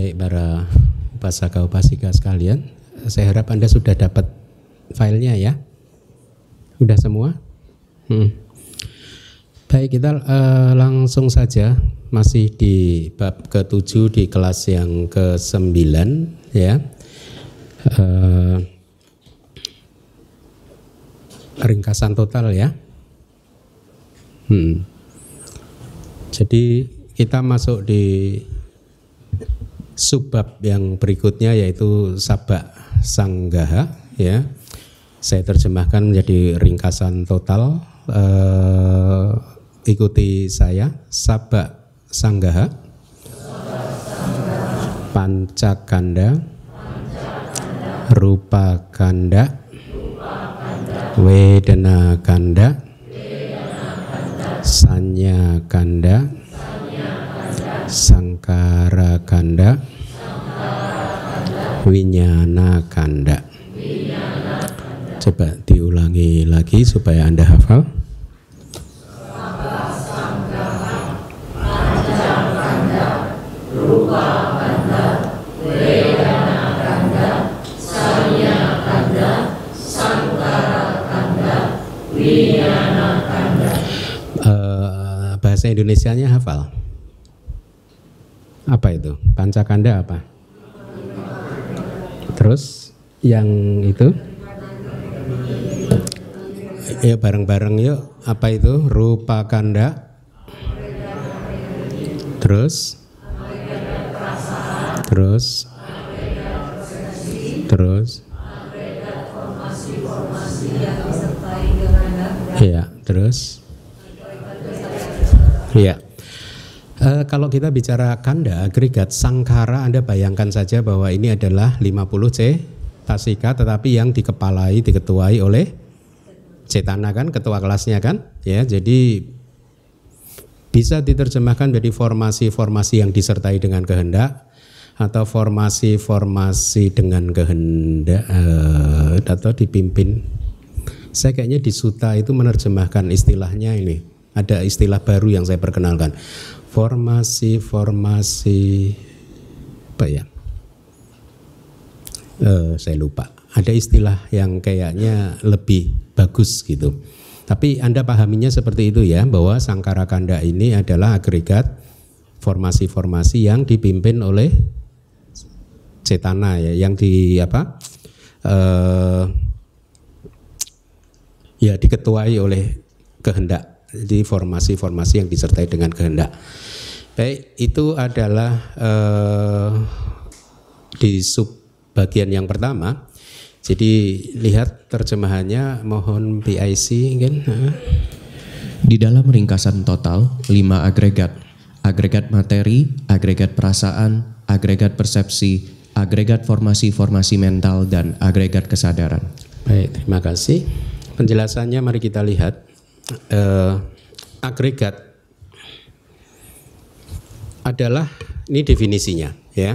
Baik para upasaka upasika sekalian, saya harap Anda sudah dapat filenya ya. Sudah semua? Baik, kita langsung saja, masih di bab ke-7 di kelas yang ke-9 ya. Ringkasan total ya. Jadi kita masuk di subbab yang berikutnya, yaitu sabak sanggaha ya. Saya terjemahkan menjadi ringkasan total. Ikuti saya. Sabak sanggaha, pancakanda, rupa kanda, wedana kanda, sanya kanda, sangkara kanda, winyana kanda. Coba diulangi lagi supaya Anda hafal. Rupa kanda, wedana kanda, sanya kanda, sangkara kanda, winyana kanda. Bahasa Indonesianya hafal? Apa itu? Pancakanda apa? Terus yang itu? Ya bareng-bareng yuk. Apa itu? Rupa kanda. Terus? Terus? Ya, terus? Ya. Kalau kita bicara kanda, agregat, sangkara, Anda bayangkan saja bahwa ini adalah 50 cetasika, tetapi yang dikepalai, diketuai oleh cetana kan, ketua kelasnya kan, ya. Jadi bisa diterjemahkan menjadi formasi-formasi yang disertai dengan kehendak, atau formasi-formasi dengan kehendak, atau dipimpin. Saya kayaknya di Sutta itu menerjemahkan istilahnya ini. Ada istilah baru yang saya perkenalkan. Formasi-formasi apa ya? Saya lupa. Ada istilah yang kayaknya lebih bagus gitu. Tapi Anda pahaminya seperti itu ya, bahwa sangkara kanda ini adalah agregat formasi-formasi yang dipimpin oleh cetana ya, yang diketuai oleh kehendak. Jadi formasi-formasi yang disertai dengan kehendak. Baik, itu adalah di sub bagian yang pertama. Jadi lihat terjemahannya, mohon PIC kan. Di dalam ringkasan total 5 agregat. Agregat materi, agregat perasaan, agregat persepsi, agregat formasi-formasi mental, dan agregat kesadaran. Baik, terima kasih. Penjelasannya mari kita lihat. Agregat adalah, ini definisinya ya.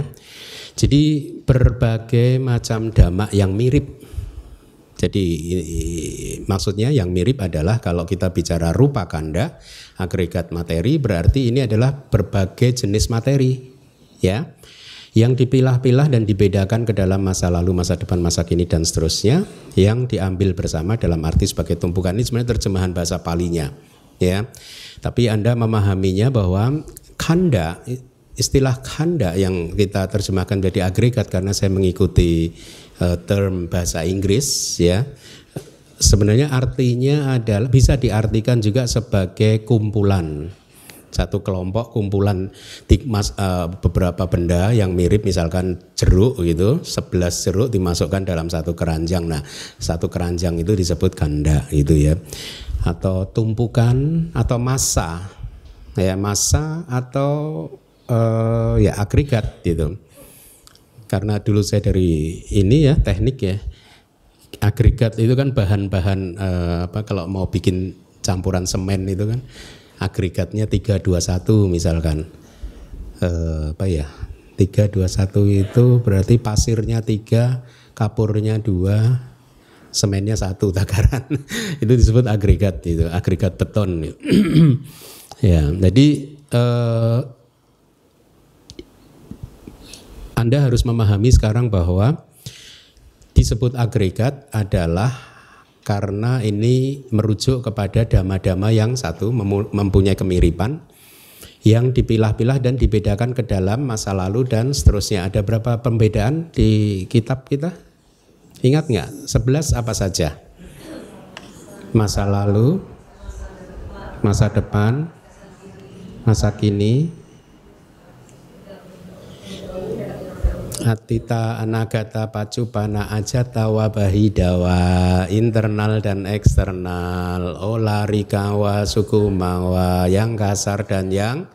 Jadi berbagai macam dhamma yang mirip. Jadi maksudnya yang mirip adalah kalau kita bicara rupa kanda, agregat materi, berarti ini adalah berbagai jenis materi ya, yang dipilah-pilah dan dibedakan ke dalam masa lalu, masa depan, masa kini, dan seterusnya, yang diambil bersama dalam arti sebagai tumpukan. Ini sebenarnya terjemahan bahasa Palinya ya. Tapi Anda memahaminya bahwa kanda, istilah kanda yang kita terjemahkan menjadi agregat karena saya mengikuti term bahasa Inggris ya. Sebenarnya artinya adalah, bisa diartikan juga sebagai kumpulan, satu kelompok kumpulan beberapa benda yang mirip, misalkan jeruk gitu, 11 jeruk dimasukkan dalam satu keranjang. Nah, satu keranjang itu disebut kanda gitu ya. Atau tumpukan atau massa. Ya, massa atau ya agregat gitu. Karena dulu saya dari ini ya, teknik ya. Agregat itu kan bahan-bahan kalau mau bikin campuran semen itu kan agregatnya 321 misalkan. 321 itu berarti pasirnya 3, kapurnya 2, semennya 1 takaran. Itu disebut agregat, itu agregat beton. Ya, jadi Anda harus memahami sekarang bahwa disebut agregat adalah karena ini merujuk kepada dhamma-dhamma yang satu mempunyai kemiripan, yang dipilah-pilah dan dibedakan ke dalam masa lalu dan seterusnya. Ada berapa pembedaan di kitab kita? Ingat nggak? 11 apa saja? Masa lalu, masa depan, masa kini, atita, anagata, pacupana, ajata, wabahidawa, internal dan eksternal, olarikawa, sukumawa, yang kasar dan yang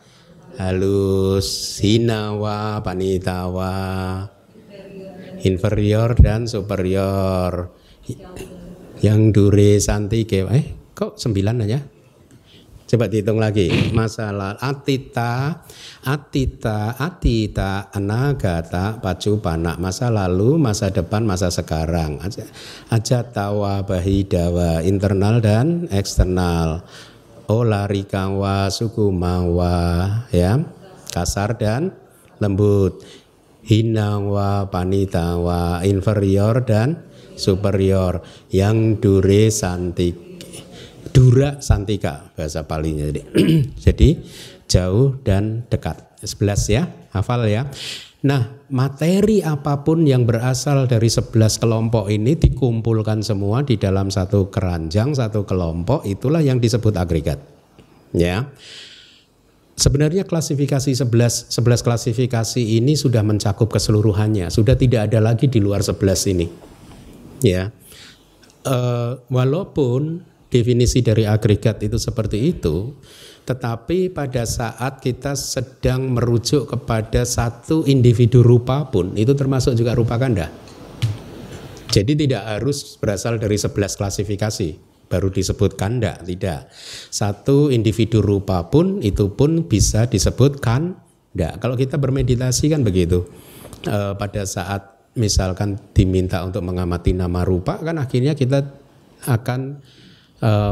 halus, hinawa, panitawa, inferior dan superior, yang dure, santike, kok 9 aja? Coba dihitung lagi. Masalah atita, anagata, pacupana, masa lalu, masa depan, masa sekarang. Ajata, wabahidawa, internal dan eksternal. Olarikawa, sukumawa, ya, kasar dan lembut. Hinawa, panitawa, inferior dan superior. Yang dure, santik. Dura santika bahasa Palinya. Jadi jauh dan dekat. 11 ya, hafal ya. Nah, materi apapun yang berasal dari 11 kelompok ini dikumpulkan semua di dalam satu keranjang, satu kelompok, itulah yang disebut agregat. Ya. Sebenarnya klasifikasi 11 klasifikasi ini sudah mencakup keseluruhannya, sudah tidak ada lagi di luar 11 ini. Ya. Walaupun definisi dari agregat itu seperti itu, tetapi pada saat kita sedang merujuk kepada satu individu rupa pun, itu termasuk juga rupa kanda. Jadi tidak harus berasal dari 11 klasifikasi baru disebut kanda, tidak. Satu individu rupa pun itu pun bisa disebut kanda. Kalau kita bermeditasi kan begitu. Pada saat misalkan diminta untuk mengamati nama rupa, kan akhirnya kita akan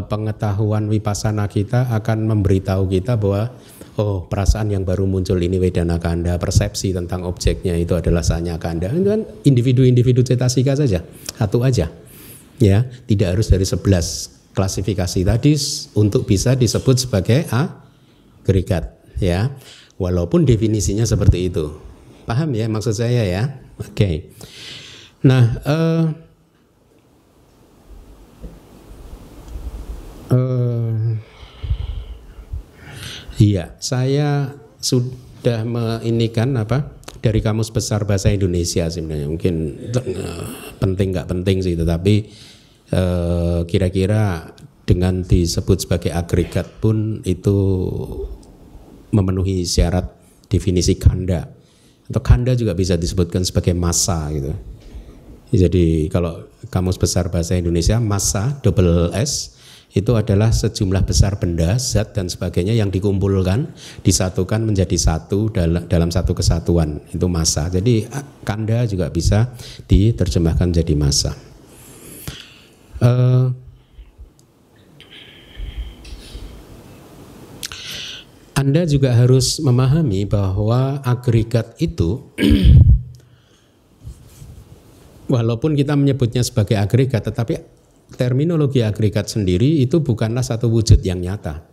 pengetahuan vipassana kita akan memberitahu kita bahwa oh, perasaan yang baru muncul ini vedana kanda, persepsi tentang objeknya itu adalah sanya kanda. Itu kan individu-individu cetasika saja, satu aja. Ya, tidak harus dari 11 klasifikasi tadi untuk bisa disebut sebagai agregat, ya. Walaupun definisinya seperti itu. Paham ya maksud saya ya? Oke. Nah, iya, saya sudah meinikan dari Kamus Besar Bahasa Indonesia sebenarnya. Mungkin penting nggak penting sih, tetapi kira-kira dengan disebut sebagai agregat pun itu memenuhi syarat definisi kanda. Atau kanda juga bisa disebutkan sebagai massa gitu. Jadi kalau Kamus Besar Bahasa Indonesia, massa double S itu adalah sejumlah besar benda, zat dan sebagainya yang dikumpulkan, disatukan menjadi satu dalam satu kesatuan, itu massa. Jadi kanda juga bisa diterjemahkan menjadi massa. Anda juga harus memahami bahwa agregat itu walaupun kita menyebutnya sebagai agregat, tetapi terminologi agregat sendiri itu bukanlah satu wujud yang nyata,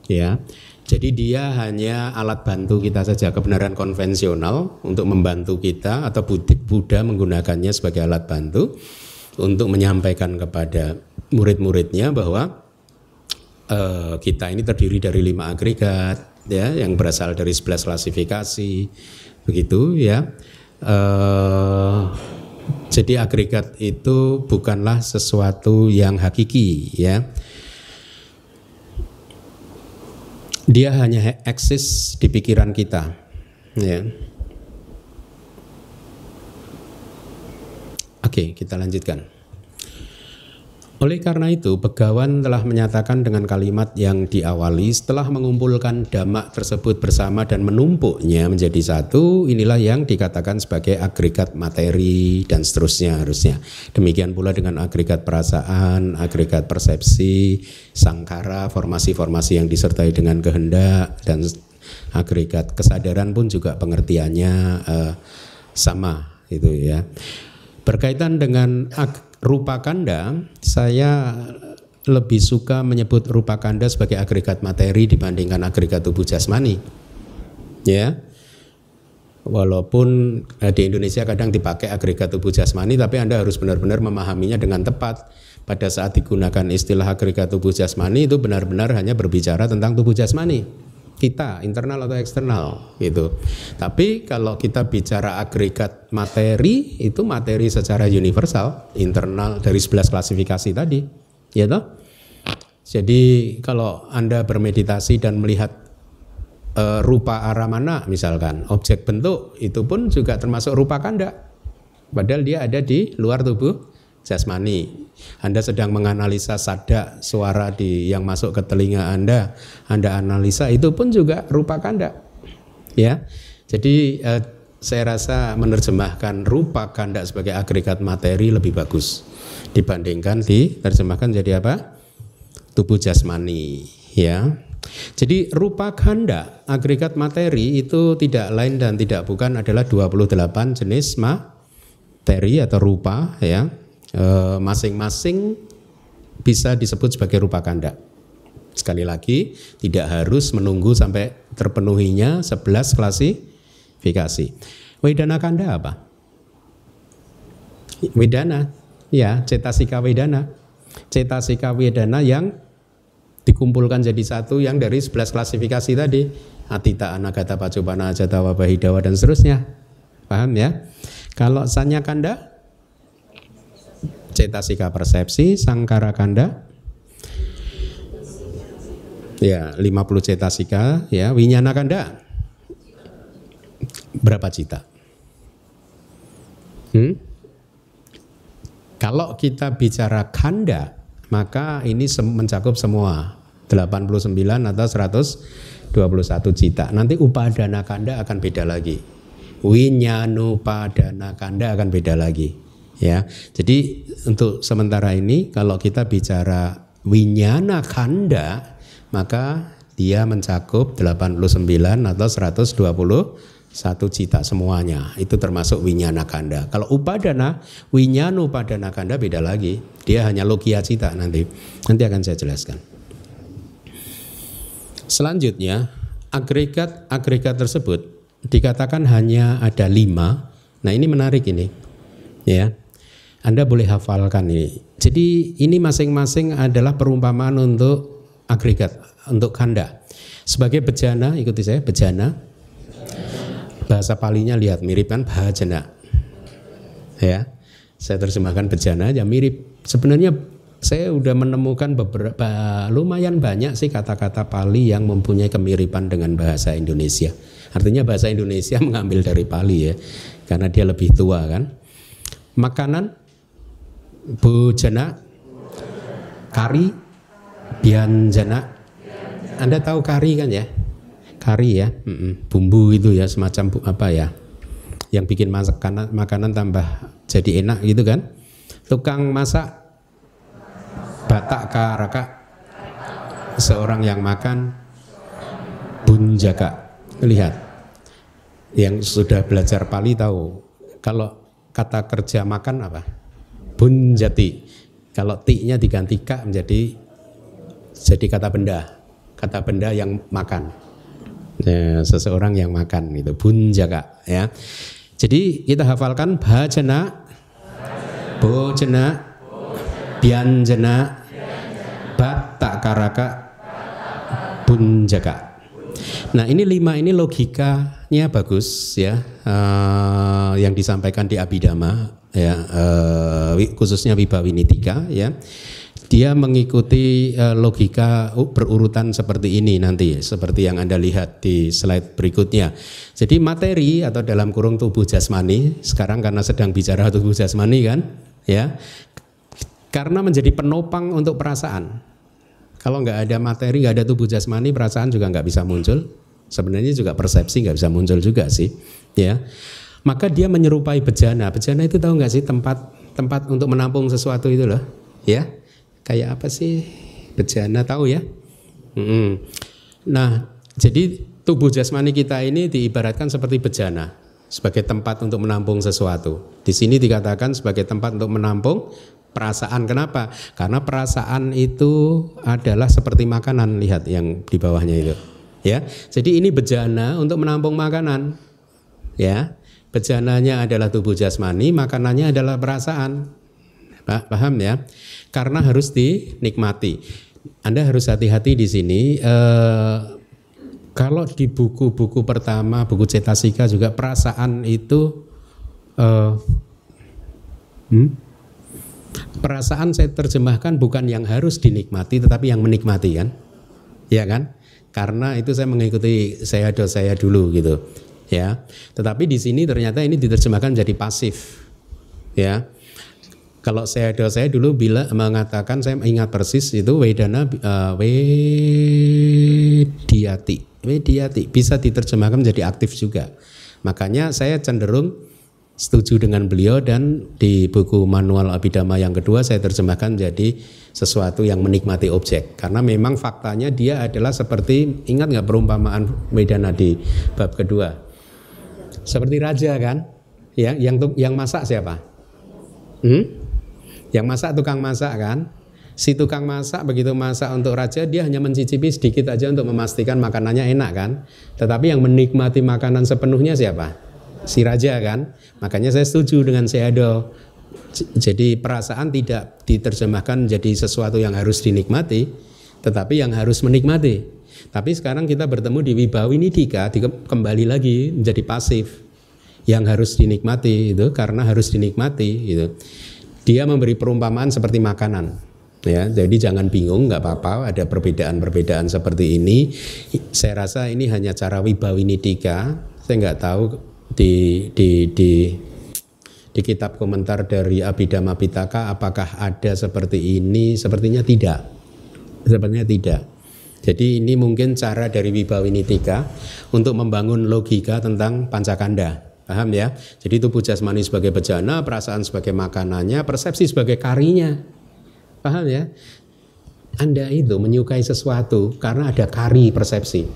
ya. Jadi dia hanya alat bantu kita saja, kebenaran konvensional untuk membantu kita, atau Buddha menggunakannya sebagai alat bantu untuk menyampaikan kepada murid-muridnya bahwa kita ini terdiri dari 5 agregat, ya, yang berasal dari 11 klasifikasi, begitu, ya. Jadi agregat itu bukanlah sesuatu yang hakiki, ya. Dia hanya eksis di pikiran kita, ya. Oke, kita lanjutkan. Oleh karena itu, Begawan telah menyatakan dengan kalimat yang diawali, setelah mengumpulkan dhamma tersebut bersama dan menumpuknya menjadi satu, inilah yang dikatakan sebagai agregat materi dan seterusnya harusnya. Demikian pula dengan agregat perasaan, agregat persepsi, sangkara, formasi-formasi yang disertai dengan kehendak, dan agregat kesadaran pun juga pengertiannya sama itu ya. Berkaitan dengan rupa kanda, saya lebih suka menyebut rupa kanda sebagai agregat materi dibandingkan agregat tubuh jasmani. Ya. Walaupun di Indonesia kadang dipakai agregat tubuh jasmani, tapi Anda harus benar-benar memahaminya dengan tepat. Pada saat digunakan istilah agregat tubuh jasmani itu benar-benar hanya berbicara tentang tubuh jasmani kita, internal atau eksternal gitu. Tapi kalau kita bicara agregat materi, itu materi secara universal, internal dari 11 klasifikasi tadi, ya toh? Jadi kalau Anda bermeditasi dan melihat rupa aramana misalkan, objek bentuk itu pun juga termasuk rupa kanda. Padahal dia ada di luar tubuh jasmani. Anda sedang menganalisa sada suara yang masuk ke telinga Anda analisa, itu pun juga rupa kanda. Ya. Jadi saya rasa menerjemahkan rupa kanda sebagai agregat materi lebih bagus dibandingkan diterjemahkan jadi apa? Tubuh jasmani, ya. Jadi rupa kanda, agregat materi itu tidak lain dan tidak bukan adalah 28 jenis materi atau rupa, ya. Masing-masing bisa disebut sebagai rupa kanda. Sekali lagi, tidak harus menunggu sampai terpenuhinya 11 klasifikasi. Wedana kanda apa? Wedana, ya, cetasika wedana. Cetasika wedana yang dikumpulkan jadi satu yang dari 11 klasifikasi tadi. Atita, anagata, pacupana, ajata, wabahidawa dan seterusnya. Paham ya? Kalau sanya kanda, cetasika persepsi, sangkara kanda, ya 50 cetasika, ya. Winyana kanda, berapa cita? Kalau kita bicara kanda, maka ini mencakup semua 89 atau 121 cita. Nanti upadana kanda akan beda lagi, winyanupadana kanda akan beda lagi. Ya, jadi untuk sementara ini kalau kita bicara winyana kanda, maka dia mencakup 89 atau 121 cita semuanya. Itu termasuk winyana kanda. Kalau upadana, winyanupadana kanda beda lagi. Dia hanya logia cita nanti akan saya jelaskan. Selanjutnya, agregat tersebut dikatakan hanya ada 5. Nah, ini menarik ini. Ya. Anda boleh hafalkan ini. Jadi ini masing-masing adalah perumpamaan untuk agregat, untuk kanda. Sebagai bejana, ikuti saya, bejana. Bahasa Palinya lihat mirip kan, bhajana. Ya, saya terjemahkan bejana ya mirip. Sebenarnya saya udah menemukan beberapa, lumayan banyak sih kata-kata Pali yang mempunyai kemiripan dengan bahasa Indonesia. Artinya bahasa Indonesia mengambil dari Pali ya, karena dia lebih tua kan. Makanan, bojana, kari, byanjana. Anda tahu kari kan ya? Kari ya, bumbu itu ya, semacam apa ya, yang bikin makanan tambah jadi enak gitu kan. Tukang masak, batak karaka, seorang yang makan, bunjaka. Lihat, yang sudah belajar Pali tahu, kalau kata kerja makan apa? Bunjati. Kalau ti-nya diganti ka menjadi kata benda yang makan. Ya, seseorang yang makan itu bunjaka ya. Jadi kita hafalkan bhajana, bojana, byanjana, batak karaka, bunjaka. Nah ini 5 ini logikanya bagus ya, yang disampaikan di Abhidhamma ya, khususnya Vibhawinitika ya. Dia mengikuti logika berurutan seperti ini nanti, seperti yang Anda lihat di slide berikutnya. Jadi materi atau dalam kurung tubuh jasmani, sekarang karena sedang bicara tubuh jasmani kan, ya, karena menjadi penopang untuk perasaan. Kalau nggak ada materi, nggak ada tubuh jasmani, perasaan juga nggak bisa muncul. Sebenarnya juga persepsi nggak bisa muncul juga sih, ya. Maka dia menyerupai bejana. Bejana itu tahu nggak sih, tempat untuk menampung sesuatu itu loh, ya. Kayak apa sih bejana, tahu ya? Nah, jadi tubuh jasmani kita ini diibaratkan seperti bejana, sebagai tempat untuk menampung sesuatu. Di sini dikatakan sebagai tempat untuk menampung perasaan. Kenapa? Karena perasaan itu adalah seperti makanan. Lihat yang di bawahnya itu. Ya, jadi ini bejana untuk menampung makanan. Ya, bejananya adalah tubuh jasmani, makanannya adalah perasaan. Paham ya? Karena harus dinikmati. Anda harus hati-hati di sini. Kalau di buku-buku pertama, buku Cetasika juga perasaan itu perasaan saya terjemahkan bukan yang harus dinikmati tetapi yang menikmati kan? Ya kan? Karena itu saya mengikuti saya dulu gitu. Ya. Tetapi di sini ternyata ini diterjemahkan menjadi pasif. Ya. Kalau saya dulu bila mengatakan, saya ingat persis itu wedana Wediati bisa diterjemahkan menjadi aktif juga. Makanya saya cenderung setuju dengan beliau dan di buku manual Abhidhamma yang kedua saya terjemahkan menjadi sesuatu yang menikmati objek. Karena memang faktanya dia adalah seperti, ingat nggak perumpamaan wedana di bab kedua? Seperti raja kan? Ya, yang masak siapa? Yang masak tukang masak kan? Si tukang masak begitu masak untuk raja, dia hanya mencicipi sedikit aja untuk memastikan makanannya enak kan. Tetapi yang menikmati makanan sepenuhnya siapa? Si raja kan. Makanya saya setuju dengan Sayadaw. Jadi perasaan tidak diterjemahkan menjadi sesuatu yang harus dinikmati, tetapi yang harus menikmati. Tapi sekarang kita bertemu di Wibawinidika, kembali lagi menjadi pasif. Yang harus dinikmati itu karena harus dinikmati gitu. Dia memberi perumpamaan seperti makanan. Ya, jadi jangan bingung, nggak apa-apa ada perbedaan-perbedaan seperti ini. Saya rasa ini hanya cara Wibawinidika. Saya nggak tahu di kitab komentar dari Abhidhamma Pitaka apakah ada seperti ini. Sepertinya tidak. Jadi ini mungkin cara dari Wibawinidika untuk membangun logika tentang pancakanda. Paham ya? Jadi tubuh jasmani sebagai bejana, perasaan sebagai makanannya, persepsi sebagai karinya. Paham ya? Anda itu menyukai sesuatu karena ada kari persepsi.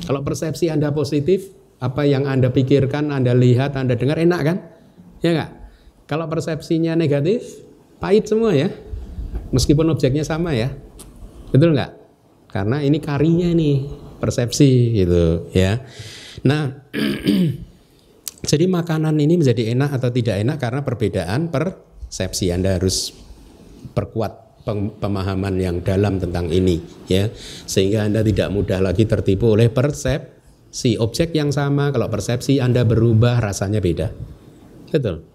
Kalau persepsi Anda positif, apa yang Anda pikirkan, Anda lihat, Anda dengar enak kan? Ya enggak? Kalau persepsinya negatif, pahit semua ya. Meskipun objeknya sama ya. Betul enggak? Karena ini karinya nih, persepsi gitu ya. Nah, jadi makanan ini menjadi enak atau tidak enak karena perbedaan persepsi. Anda harus perkuat pemahaman yang dalam tentang ini ya, sehingga Anda tidak mudah lagi tertipu oleh persepsi. Objek yang sama, kalau persepsi Anda berubah rasanya beda. Betul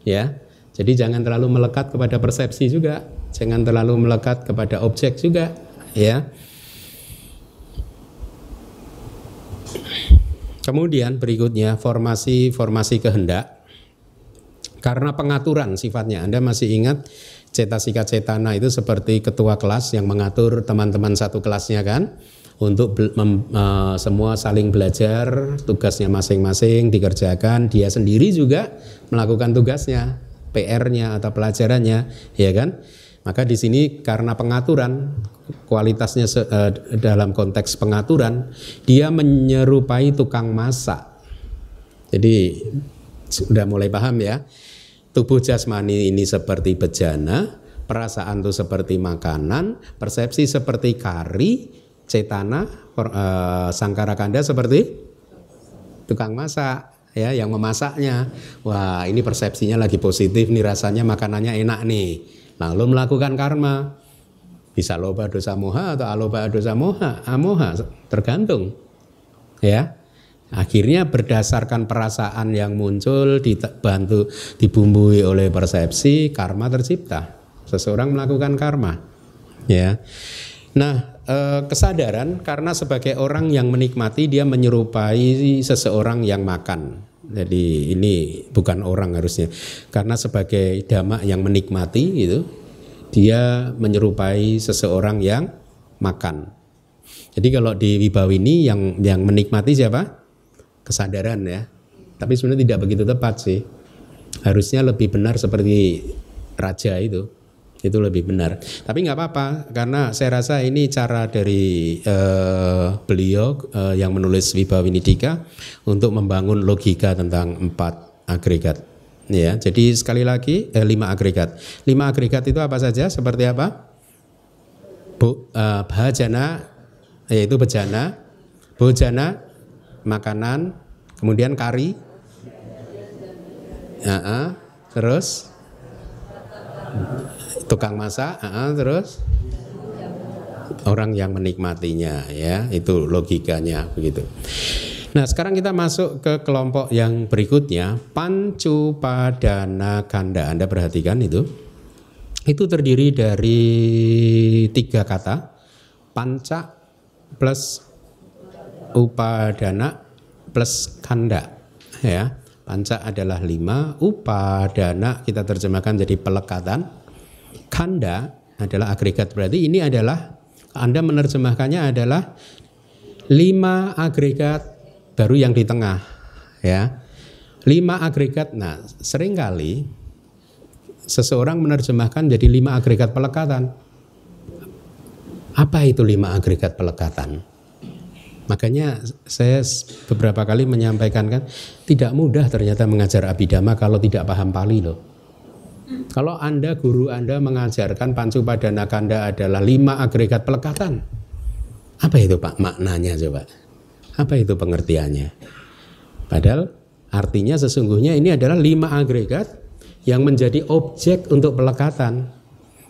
ya. Jadi jangan terlalu melekat kepada persepsi juga, jangan terlalu melekat kepada objek juga ya. Kemudian berikutnya formasi kehendak. Karena pengaturan sifatnya, Anda masih ingat Cetasika Cetana itu seperti ketua kelas yang mengatur teman-teman satu kelasnya kan, untuk semua saling belajar, tugasnya masing-masing dikerjakan, dia sendiri juga melakukan tugasnya, PR-nya atau pelajarannya, ya kan? Maka di sini karena pengaturan, kualitasnya dalam konteks pengaturan, dia menyerupai tukang masak. Jadi sudah mulai paham ya? Tubuh jasmani ini seperti bejana, perasaan itu seperti makanan, persepsi seperti kari, cetana, sangkara kanda seperti tukang masak ya, yang memasaknya. Wah, ini persepsinya lagi positif nih, rasanya makanannya enak nih. Lalu melakukan karma. Bisa loba dosa moha atau aloba dosa moha, amoha, tergantung. Ya. Akhirnya berdasarkan perasaan yang muncul dibantu dibumbui oleh persepsi, karma tercipta. Seseorang melakukan karma. Ya. Nah, kesadaran karena sebagai orang yang menikmati dia menyerupai seseorang yang makan. Jadi ini bukan orang harusnya. Karena sebagai dhamma yang menikmati itu dia menyerupai seseorang yang makan. Jadi kalau di Wibawini yang menikmati siapa? Kesadaran ya. Tapi sebenarnya tidak begitu tepat sih. Harusnya lebih benar seperti raja itu. Itu lebih benar. Tapi nggak apa-apa karena saya rasa ini cara dari beliau yang menulis Wibawinidika untuk membangun logika tentang 4 agregat. Ya, jadi sekali lagi 5 agregat. 5 agregat itu apa saja? Seperti apa? Bhajana yaitu bejana, bojana makanan, kemudian kari, terus tukang masak, terus orang yang menikmatinya, ya, itu logikanya begitu. Nah, sekarang kita masuk ke kelompok yang berikutnya, Pancupadana Kanda. Anda perhatikan itu terdiri dari 3 kata, panca plus upadana plus kanda, ya. Panca adalah 5, upadana kita terjemahkan jadi pelekatan, kanda adalah agregat. Berarti ini adalah, Anda menerjemahkannya adalah 5 agregat baru yang di tengah, ya. 5 agregat. Nah, seringkali seseorang menerjemahkan jadi 5 agregat pelekatan. Apa itu 5 agregat pelekatan? Makanya saya beberapa kali menyampaikan kan, tidak mudah ternyata mengajar Abhidhamma kalau tidak paham Pali loh. Kalau Anda, guru Anda mengajarkan Pancupadana Kanda adalah 5 agregat pelekatan, apa itu Pak maknanya coba? Apa itu pengertiannya? Padahal artinya sesungguhnya ini adalah 5 agregat yang menjadi objek untuk pelekatan,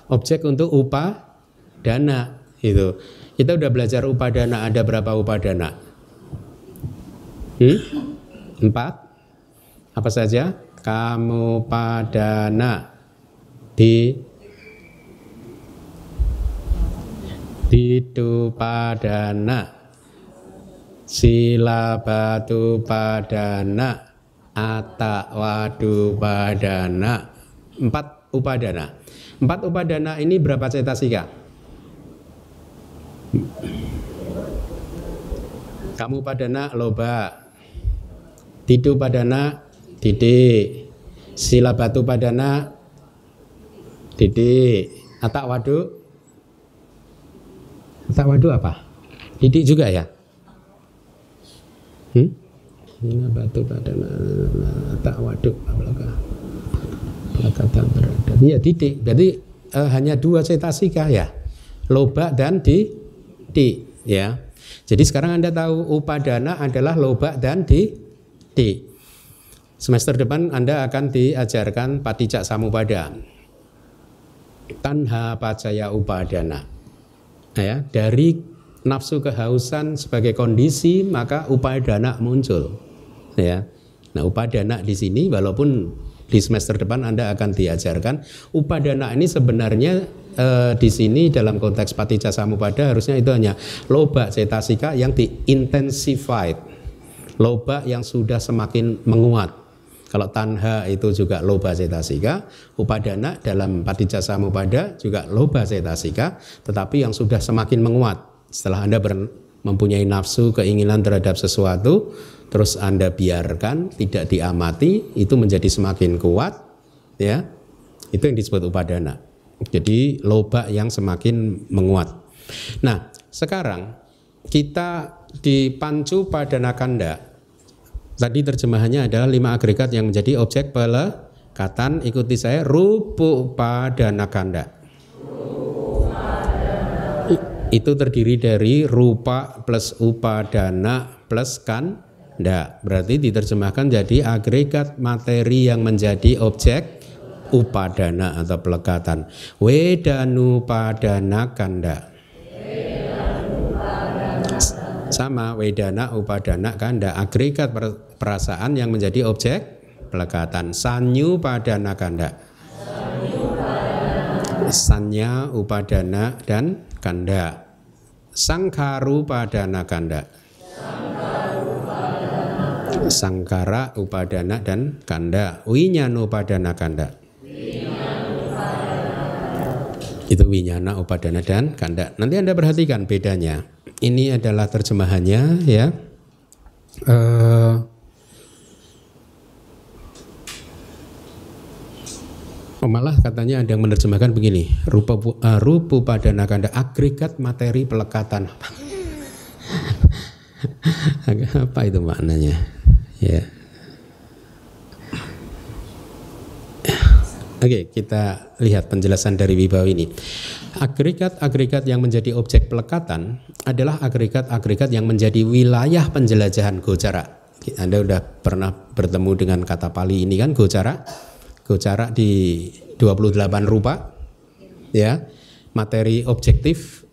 objek untuk upadana itu. Kita udah belajar upadana, ada berapa upadana? 4. Apa saja? Kamupadana, Didupadana, Silabatupadana, Atawadupadana. 4 upadana. 4 upadana ini berapa cetasika? Kamupadana loba, Didupadana didik, Silabatupadana didik, Atakwadu apa? Didik juga ya? Silabatupadana Atakwadu apakah? Kata berada. Iya didik. Berarti hanya 2 cetasika ya. Loba dan di ya. Jadi sekarang Anda tahu upadana adalah loba dan di. Semester depan Anda akan diajarkan Paticca Samuppada, tanha pacaya upadana. Ya, dari nafsu kehausan sebagai kondisi maka upadana muncul. Ya. Nah, upadana di sini walaupun di semester depan Anda akan diajarkan upadana ini sebenarnya di sini dalam konteks Paticca Samuppada harusnya itu hanya loba cetasika yang di-intensified, loba yang sudah semakin menguat. Kalau tanha itu juga loba cetasika, upadana dalam Paticca Samuppada juga loba cetasika, tetapi yang sudah semakin menguat. Setelah Anda mempunyai nafsu, keinginan terhadap sesuatu, terus Anda biarkan, tidak diamati, itu menjadi semakin kuat, ya. Itu yang disebut upadana. Jadi loba yang semakin menguat. Nah, sekarang kita di Pancupadana Kanda. Tadi terjemahannya adalah 5 agregat yang menjadi objek pelekatan. Ikuti saya, Rupupadana Kanda. Itu terdiri dari rupa plus upadana plus kanda. Berarti diterjemahkan jadi agregat materi yang menjadi objek upadana atau pelekatan. Wedanupadana Kanda. Sama, wedana upadana kanda, agregat perasaan yang menjadi objek pelekatan. Sanyupadana Kanda. Sanya, upadana dan kanda. Sangkarupadana Kanda. Sangkara, upadana dan kanda. Winyanupadana Kanda. Itu winyana, upadana dan kanda. Nanti Anda perhatikan bedanya. Ini adalah terjemahannya ya. Malah katanya ada yang menerjemahkan begini, rupa padana kanda, agregat materi pelekatan. Apa itu maknanya? Ya. Oke, kita lihat penjelasan dari Wibawa ini. Agregat-agregat yang menjadi objek pelekatan adalah agregat-agregat yang menjadi wilayah penjelajahan gocara. Anda sudah pernah bertemu dengan kata Pali ini kan, gocara? Gocara di 28 rupa, ya, materi objektif,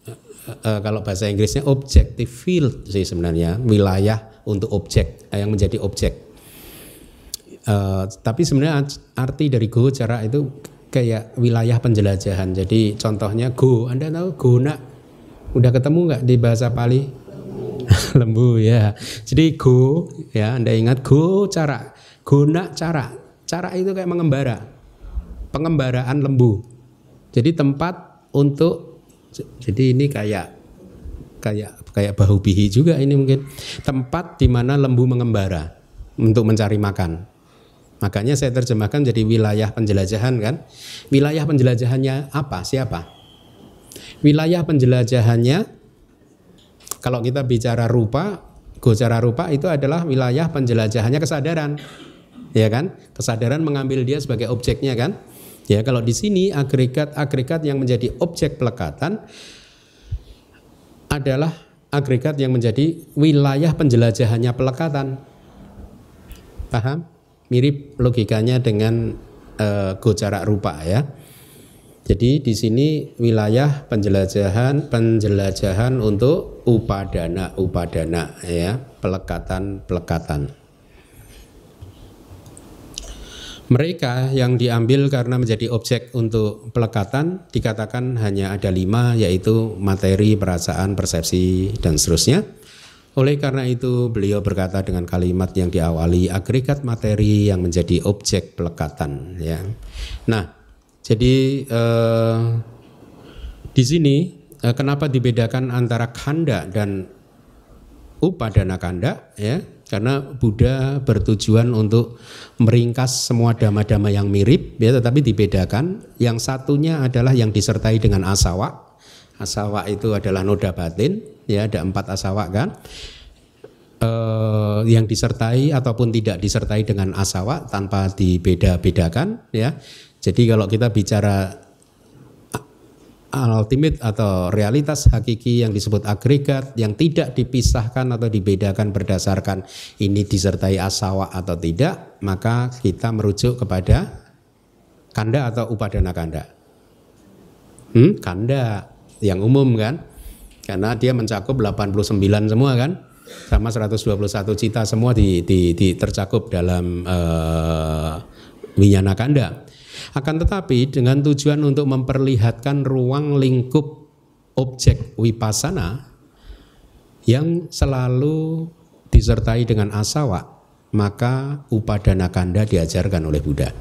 kalau bahasa Inggrisnya objective field sih sebenarnya, wilayah untuk objek, yang menjadi objek. Tapi sebenarnya arti dari gocara itu kayak wilayah penjelajahan. Jadi contohnya go, Anda tahu gona, udah ketemu nggak di bahasa Pali? Lembu ya. Jadi go, ya Anda ingat go cara, gona cara. Cara itu kayak mengembara, pengembaraan lembu. Jadi tempat untuk, jadi ini kayak bahu bihi juga ini mungkin, tempat di mana lembu mengembara untuk mencari makan. Makanya saya terjemahkan jadi wilayah penjelajahan kan. Wilayah penjelajahannya apa? Siapa? Wilayah penjelajahannya, kalau kita bicara rupa, gocara rupa itu adalah wilayah penjelajahannya kesadaran. Ya kan? Kesadaran mengambil dia sebagai objeknya kan? Ya, kalau di sini agregat-agregat yang menjadi objek pelekatan adalah agregat yang menjadi wilayah penjelajahannya pelekatan. Paham? Mirip logikanya dengan gocara rupa ya. Jadi di sini wilayah penjelajahan untuk upadana ya, pelekatan. Mereka yang diambil karena menjadi objek untuk pelekatan dikatakan hanya ada 5, yaitu materi, perasaan, persepsi, dan seterusnya. Oleh karena itu beliau berkata dengan kalimat yang diawali agregat materi yang menjadi objek pelekatan. Ya. Nah, jadi di sini kenapa dibedakan antara kanda dan upadana kanda? Ya. Karena Buddha bertujuan untuk meringkas semua dhamma-dhamma yang mirip, ya, tetapi dibedakan. Yang satunya adalah yang disertai dengan asawa. Asawa itu adalah noda batin, ya, ada 4 asawa kan. Yang disertai ataupun tidak disertai dengan asawa tanpa dibeda-bedakan, ya. Jadi kalau kita bicara ultimate atau realitas hakiki yang disebut agregat yang tidak dipisahkan atau dibedakan berdasarkan ini disertai asawa atau tidak, maka kita merujuk kepada kanda atau upadana kanda. Kanda yang umum kan, karena dia mencakup 89 semua kan, sama 121 cita semua tercakup dalam winyana kanda. Akan tetapi dengan tujuan untuk memperlihatkan ruang lingkup objek vipassana yang selalu disertai dengan asawa, maka upadana kanda diajarkan oleh Buddha.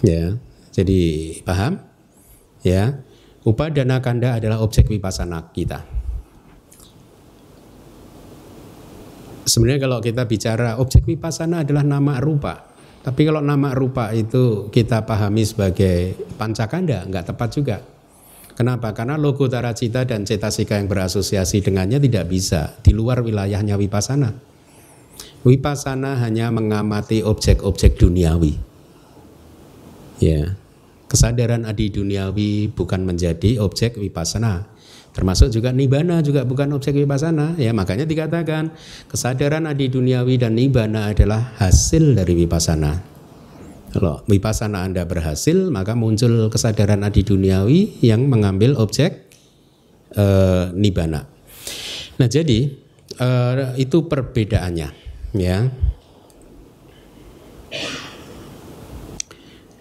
Ya, jadi paham? Ya, upadana kanda adalah objek vipassana kita. Sebenarnya kalau kita bicara objek vipassana adalah nama rupa. Tapi kalau nama rupa itu kita pahami sebagai pancakanda, enggak tepat juga. Kenapa? Karena logotara cita dan cetasika yang berasosiasi dengannya tidak bisa di luar wilayahnya vipassana. Vipassana hanya mengamati objek-objek duniawi. Ya, kesadaran adi duniawi bukan menjadi objek vipassana. Termasuk juga nibbana juga bukan objek vipassana. Ya, makanya dikatakan kesadaran adi duniawi dan nibbana adalah hasil dari vipassana. Kalau vipassana Anda berhasil, maka muncul kesadaran adi duniawi yang mengambil objek nibbana. Nah, jadi itu perbedaannya, ya.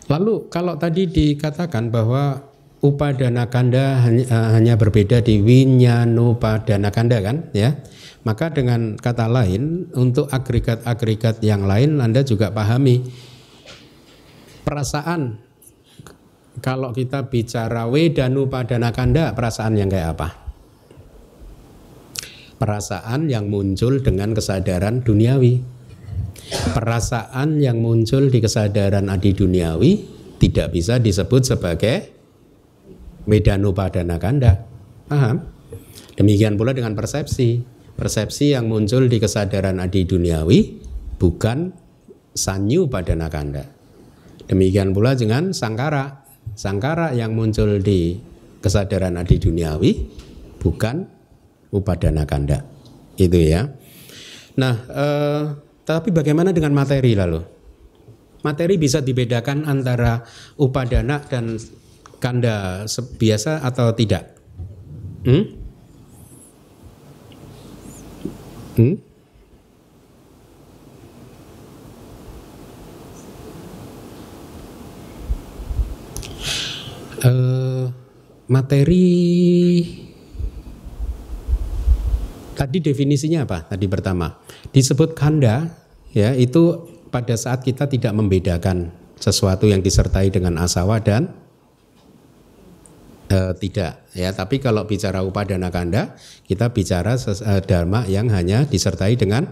Lalu kalau tadi dikatakan bahwa upadana kanda hanya berbeda di winyanupadana kanda kan, ya, maka dengan kata lain untuk agregat-agregat yang lain Anda juga pahami perasaan. Kalau kita bicara wedanupadana kanda, perasaan yang kayak apa? Perasaan yang muncul dengan kesadaran duniawi. Perasaan yang muncul di kesadaran adi duniawi tidak bisa disebut sebagai Vedanupadana kanda. Paham? Demikian pula dengan persepsi. Persepsi yang muncul di kesadaran adi duniawi bukan Sanyupadana kanda. Demikian pula dengan sangkara. Sangkara yang muncul di kesadaran adi duniawi bukan upadana kanda. Itu ya. Nah, tapi bagaimana dengan materi lalu? Materi bisa dibedakan antara upadana dan kanda biasa atau tidak? Materi tadi definisinya apa? Tadi pertama disebut kanda, ya, itu pada saat kita tidak membedakan sesuatu yang disertai dengan asawa dan tidak, ya. Tapi kalau bicara upadana kanda, kita bicara dharma yang hanya disertai dengan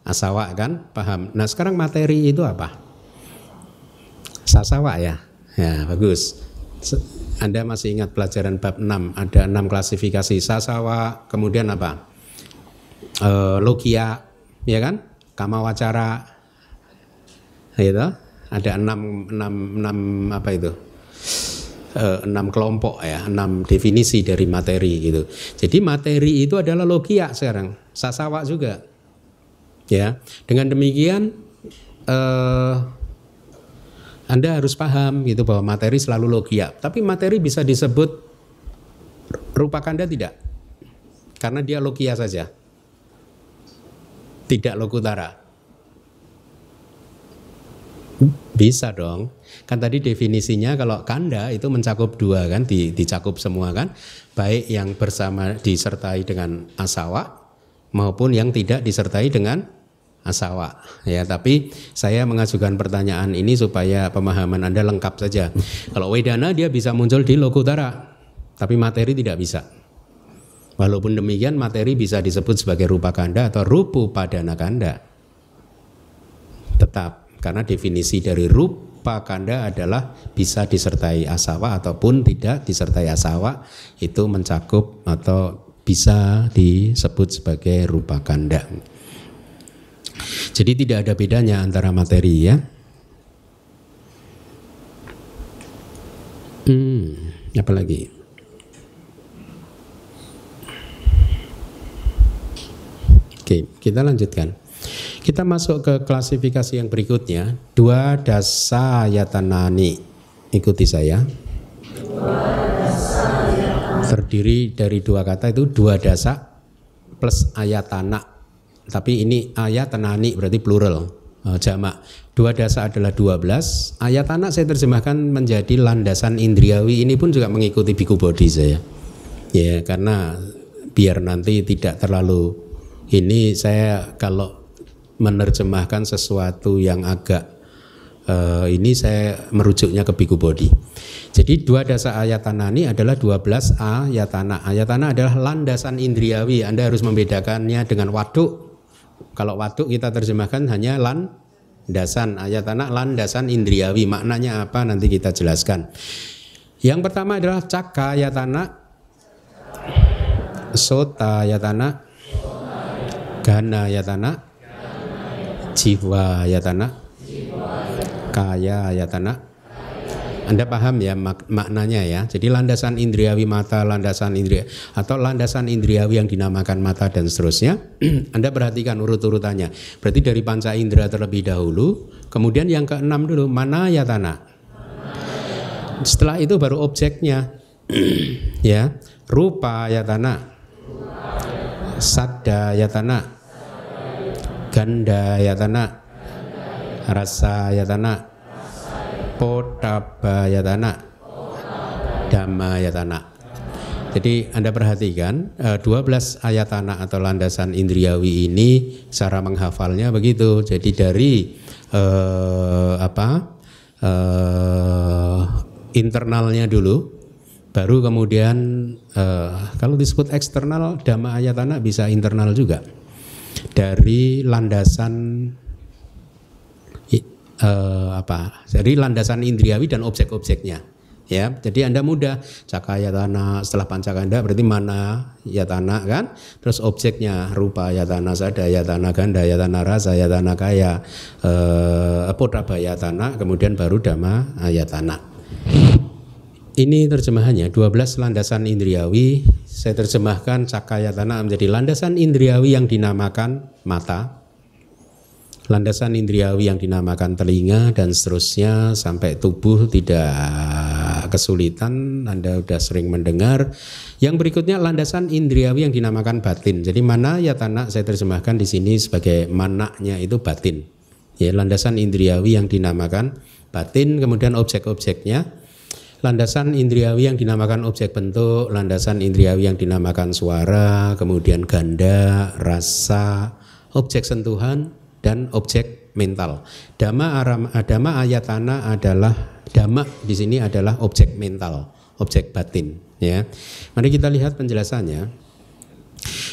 asawa, kan? Paham? Nah, sekarang materi itu apa? Sasawa, ya. Ya, bagus. Anda masih ingat pelajaran bab 6, ada 6 klasifikasi sasawa, kemudian apa? Logia, ya kan? Kamawacara, gitu. Ada 6 apa itu? 6 kelompok, ya, 6 definisi dari materi gitu. Jadi materi itu adalah logia sekarang, sasawa juga. Ya, dengan demikian Anda harus paham gitu bahwa materi selalu logia. Tapi materi bisa disebut rupa kanda tidak? Karena dia logia saja. Tidak lokutara. Bisa dong. Kan tadi definisinya kalau kanda itu mencakup 2 kan, dicakup semua kan, baik yang bersama disertai dengan asawa maupun yang tidak disertai dengan asawa, ya. Tapi saya mengajukan pertanyaan ini supaya pemahaman Anda lengkap saja. Kalau wedana dia bisa muncul di lokutara, tapi materi tidak bisa. Walaupun demikian materi bisa disebut sebagai rupa kanda atau rupupadana kanda. Tetap, karena definisi dari rupa kanda adalah bisa disertai asawa ataupun tidak disertai asawa, itu mencakup atau bisa disebut sebagai rupa kanda. Jadi tidak ada bedanya antara materi, ya. Apa lagi? Oke, kita lanjutkan. Kita masuk ke klasifikasi yang berikutnya, 2 dasa yatanani. Ikuti saya. Terdiri dari 2 kata, itu 2 dasa plus ayatana. Tapi ini ayatanani berarti plural, jamak. 2 dasa adalah 12. Ayatana saya terjemahkan menjadi landasan indriawi. Ini pun juga mengikuti biku bodi saya. Ya, karena biar nanti tidak terlalu ini, saya kalau menerjemahkan sesuatu yang agak ini saya merujuknya ke biku bodi. Jadi 2 dasa ayatanani adalah 12 ayatana. Ayatana adalah landasan indriawi. Anda harus membedakannya dengan waduk. Kalau waduk kita terjemahkan hanya landasan, ayatana landasan indriawi. Maknanya apa nanti kita jelaskan. Yang pertama adalah cakka ayatana, sota ayatana, gana ayatana, jiwa ayatana, kaya ayatana. Anda paham ya maknanya, ya. Jadi landasan indriawi mata, landasan indriawi atau landasan indriawi yang dinamakan mata dan seterusnya. Anda perhatikan urut-urutannya. Berarti dari panca indera terlebih dahulu, kemudian yang ke-6 dulu mana ayatana. Setelah itu baru objeknya. Ya, rupa ayatana, saddha ayatana, ganda ayatana, rasa ayatana, pottabha ayatana, dhamma ayatana. Jadi Anda perhatikan 12 ayatana atau landasan indriawi ini cara menghafalnya begitu. Jadi dari internalnya dulu, baru kemudian kalau disebut eksternal dhamma ayatana bisa internal juga. Dari landasan Jadi landasan indriawi dan objek-objeknya. Ya, jadi Anda mudah cakayatana setelah pancakanda berarti mana yatana kan, terus objeknya rupa yatana, sada yatana, ganda yatana, rasa yatana, kaya, potaba yatana, kemudian baru dhamma yatana. Ini terjemahannya 12 landasan indriawi. Saya terjemahkan cakayatana menjadi landasan indriawi yang dinamakan mata, landasan indriawi yang dinamakan telinga, dan seterusnya sampai tubuh tidak kesulitan. Anda sudah sering mendengar. Yang berikutnya landasan indriawi yang dinamakan batin. Jadi mana yatana saya terjemahkan di sini sebagai manaknya itu batin. Ya, landasan indriawi yang dinamakan batin, kemudian objek-objeknya. Landasan indriawi yang dinamakan objek bentuk, landasan indriawi yang dinamakan suara, kemudian ganda, rasa, objek sentuhan, dan objek mental. Dhamma ayatana adalah dhamma di sini adalah objek mental, objek batin. Ya, mari kita lihat penjelasannya.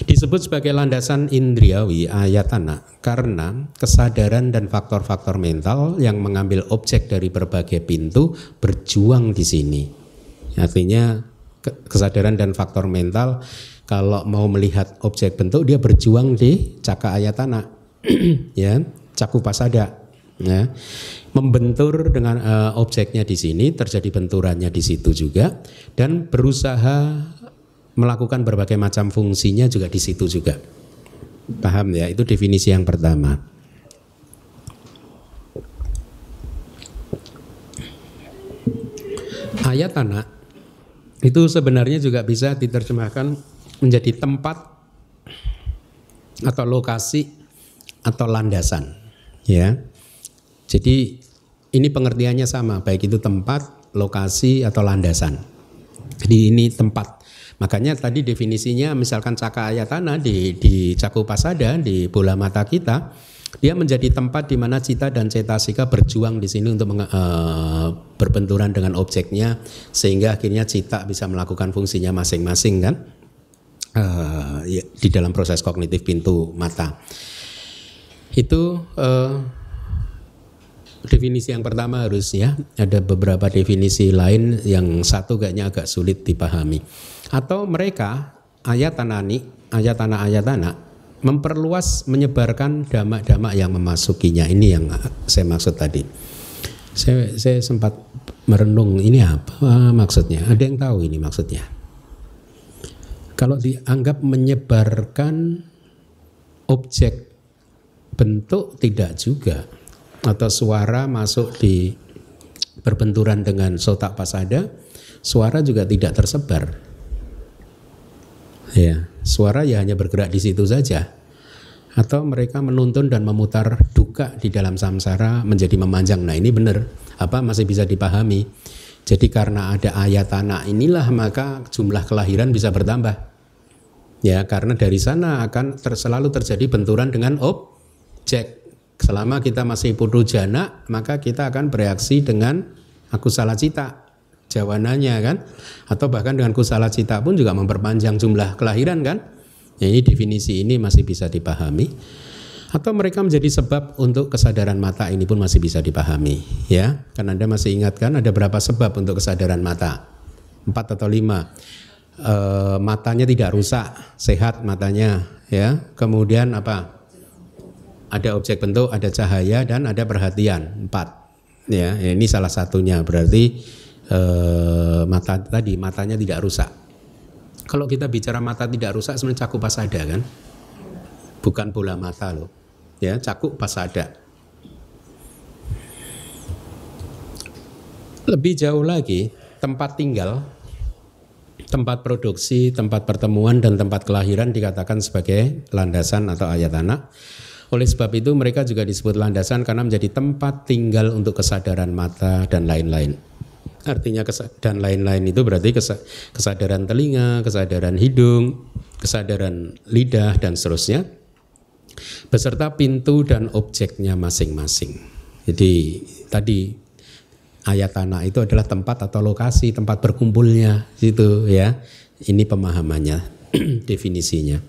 Disebut sebagai landasan indriawi ayatana karena kesadaran dan faktor-faktor mental yang mengambil objek dari berbagai pintu berjuang di sini. Artinya kesadaran dan faktor mental kalau mau melihat objek bentuk dia berjuang di caka ayatana, ya, cakupasada, ya, membentur dengan objeknya di sini, terjadi benturannya di situ juga, dan berusaha melakukan berbagai macam fungsinya juga di situ juga. Paham ya? Itu definisi yang pertama. Ayatana itu sebenarnya juga bisa diterjemahkan menjadi tempat atau lokasi atau landasan, ya. Jadi ini pengertiannya sama, baik itu tempat, lokasi atau landasan. Jadi ini tempat. Makanya tadi definisinya misalkan caka ayatana di cakupasada, di bola mata kita, dia menjadi tempat di mana cita dan cetasika berjuang di sini untuk berbenturan dengan objeknya, sehingga akhirnya cita bisa melakukan fungsinya masing-masing kan, di dalam proses kognitif pintu mata. Itu definisi yang pertama harusnya. Ada beberapa definisi lain yang satu kayaknya agak sulit dipahami. Atau mereka ayatana memperluas, menyebarkan dhamma-dhamma yang memasukinya. Ini yang saya maksud tadi. Saya sempat merenung ini apa maksudnya. Ada yang tahu ini maksudnya? Kalau dianggap menyebarkan objek bentuk tidak juga, atau suara masuk di berbenturan dengan sota pasada, suara juga tidak tersebar. Ya, suara ya hanya bergerak di situ saja. Atau mereka menuntun dan memutar duka di dalam samsara menjadi memanjang. Nah, ini benar, masih bisa dipahami. Jadi karena ada ayatana inilah maka jumlah kelahiran bisa bertambah. Ya, karena dari sana akan selalu terjadi benturan dengan objek. Selama kita masih putu jana, maka kita akan bereaksi dengan akusala cita, jawananya kan, atau bahkan dengan kusala cita pun juga memperpanjang jumlah kelahiran kan. Ya, ini definisi ini masih bisa dipahami. Atau mereka menjadi sebab untuk kesadaran mata, ini pun masih bisa dipahami. Ya, kan Anda masih ingat kan ada berapa sebab untuk kesadaran mata? 4 atau 5. Matanya tidak rusak, sehat matanya. Ya, kemudian apa? Ada objek bentuk, ada cahaya, dan ada perhatian. 4. Ya, ini salah satunya. Berarti matanya tidak rusak. Kalau kita bicara mata tidak rusak, sebenarnya cakupasada kan, bukan bola mata loh. Ya, cakupasada. Lebih jauh lagi, tempat tinggal, tempat produksi, tempat pertemuan, dan tempat kelahiran dikatakan sebagai landasan atau ayatana. Oleh sebab itu mereka juga disebut landasan karena menjadi tempat tinggal untuk kesadaran mata dan lain-lain. Artinya dan lain-lain itu berarti kesadaran telinga, kesadaran hidung, kesadaran lidah, dan seterusnya, beserta pintu dan objeknya masing-masing. Jadi tadi ayatana itu adalah tempat atau lokasi, tempat berkumpulnya, gitu ya. Ini pemahamannya, definisinya.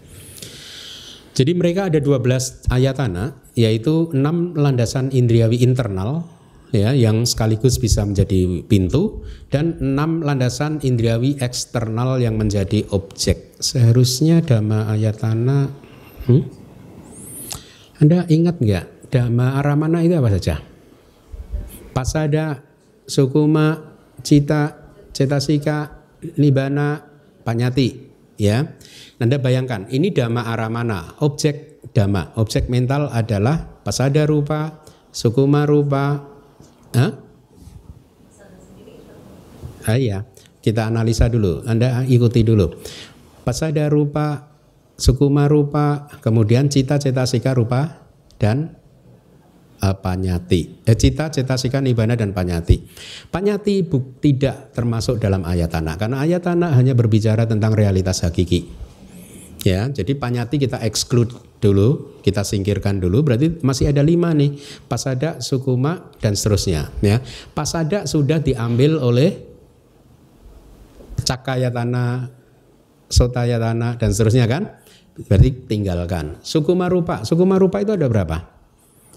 Jadi mereka ada 12 ayatana, yaitu 6 landasan indriawi internal ya, yang sekaligus bisa menjadi pintu, dan 6 landasan indriawi eksternal yang menjadi objek. Seharusnya dhamma ayatana, Anda ingat nggak dhamma aramana itu apa saja? Pasada, sukuma, cita, cetasika, nibbana, panyati. Ya, Anda bayangkan ini dhamma aramana, objek dhamma, objek mental adalah pasada rupa, sukuma rupa. Iya, kita analisa dulu. Anda ikuti dulu. Pasada rupa, sukuma rupa, kemudian cita, cetasika rupa dan panyati. Cita, cetasika, nibbana dan panyati. Panyati tidak termasuk dalam ayatana karena ayatana hanya berbicara tentang realitas hakiki. Ya, jadi panyati kita exclude dulu, kita singkirkan dulu. Berarti masih ada 5 nih, pasada, sukuma dan seterusnya. Ya, pasada sudah diambil oleh cakayatana, sotayatana dan seterusnya kan. Berarti tinggalkan. Sukuma rupa itu ada berapa?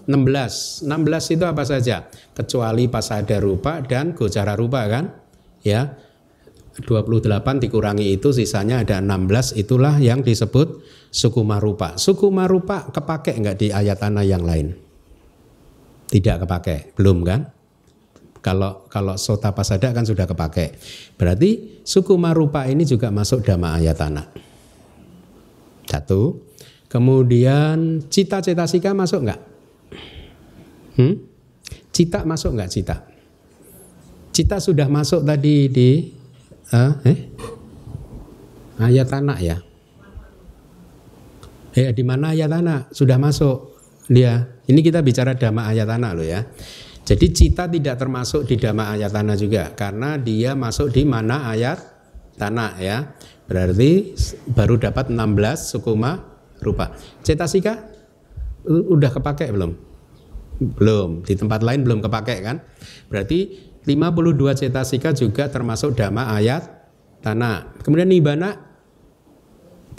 16 itu apa saja? Kecuali pasada rupa dan gocara rupa kan? Ya. 28 dikurangi itu sisanya ada 16, itulah yang disebut sukuma rupa. Sukuma rupa kepake enggak di ayatana yang lain? Tidak kepake, belum kan? Kalau sota pasada kan sudah kepake. Berarti sukuma rupa ini juga masuk dhamma ayatana. 1. Kemudian cita, cetasika masuk enggak? Cita masuk nggak cita? Cita sudah masuk tadi di ayatana ya. Di mana ayatana sudah masuk dia. Ini kita bicara dhamma ayatana loh ya. Jadi cita tidak termasuk di dhamma ayatana juga karena dia masuk di mana ayatana ya. Berarti baru dapat 16 sukuma rupa. Cetasika udah kepake belum? Belum, di tempat lain belum kepake kan? Berarti 52 cetasika juga termasuk dhamma ayat tanah. Kemudian nibbana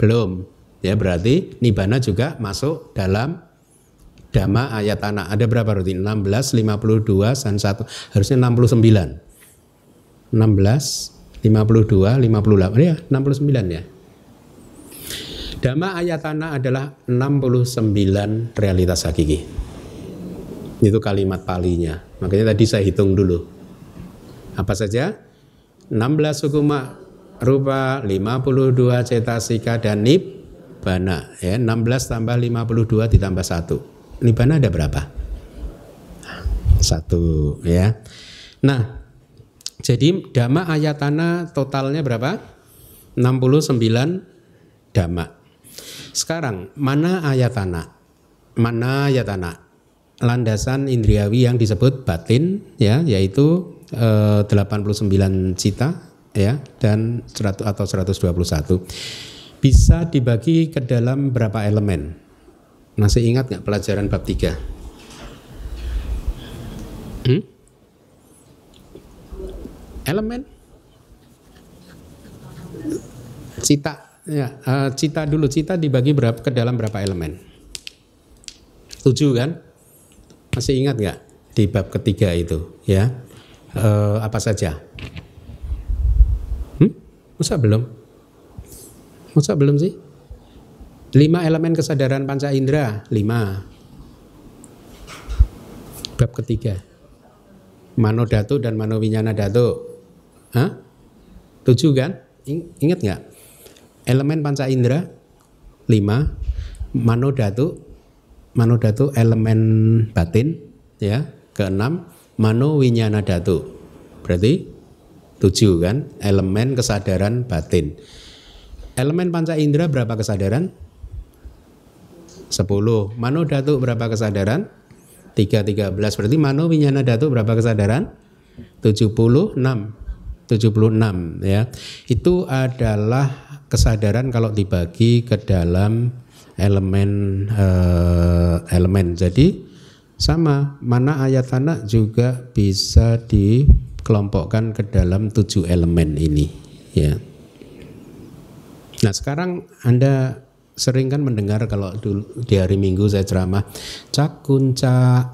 belum. Ya, berarti nibbana juga masuk dalam dhamma ayat tanah. Ada berapa berarti? 16, 52 dan 1. Harusnya 69. 16, 52, 58. Ya, 69 ya. Dhamma ayat tanah adalah 69 realitas hakiki. Itu kalimat palinya. Makanya tadi saya hitung dulu. Apa saja? 16 sukuma rupa, 52 cetasika dan nibbana. Ya, 16 tambah 52 ditambah 1. Nibbana ada berapa? 1 ya. Nah, jadi dhamma ayatana totalnya berapa? 69 dhamma. Sekarang mana ayatana? Mana ayatana? Landasan indriawi yang disebut batin ya, yaitu 89 cita ya dan 100 atau 121. Bisa dibagi ke dalam berapa elemen? Masih ingat nggak pelajaran bab 3? Elemen cita ya, cita dulu, cita dibagi ke dalam berapa elemen? 7 kan? Masih ingat nggak di bab ketiga itu ya? Apa saja? Masa belum? Masa belum sih? 5 elemen kesadaran panca indera, 5. Bab ketiga. Mano dhatu dan mano winyana dhatu. 7 kan? Ingat nggak? Elemen panca indera 5. Mano dhatu elemen batin ya. Ke-6 mano winyana dhatu. Berarti 7 kan? Elemen kesadaran batin. Elemen panca indera berapa kesadaran? 10. Mano dhatu berapa kesadaran? 13. Berarti mano winyana dhatu berapa kesadaran? 76 ya. Itu adalah kesadaran kalau dibagi ke dalam elemen. Jadi sama, mana ayatana juga bisa dikelompokkan ke dalam 7 elemen ini ya. Nah sekarang Anda sering kan mendengar kalau dulu di hari Minggu saya ceramah cakunca,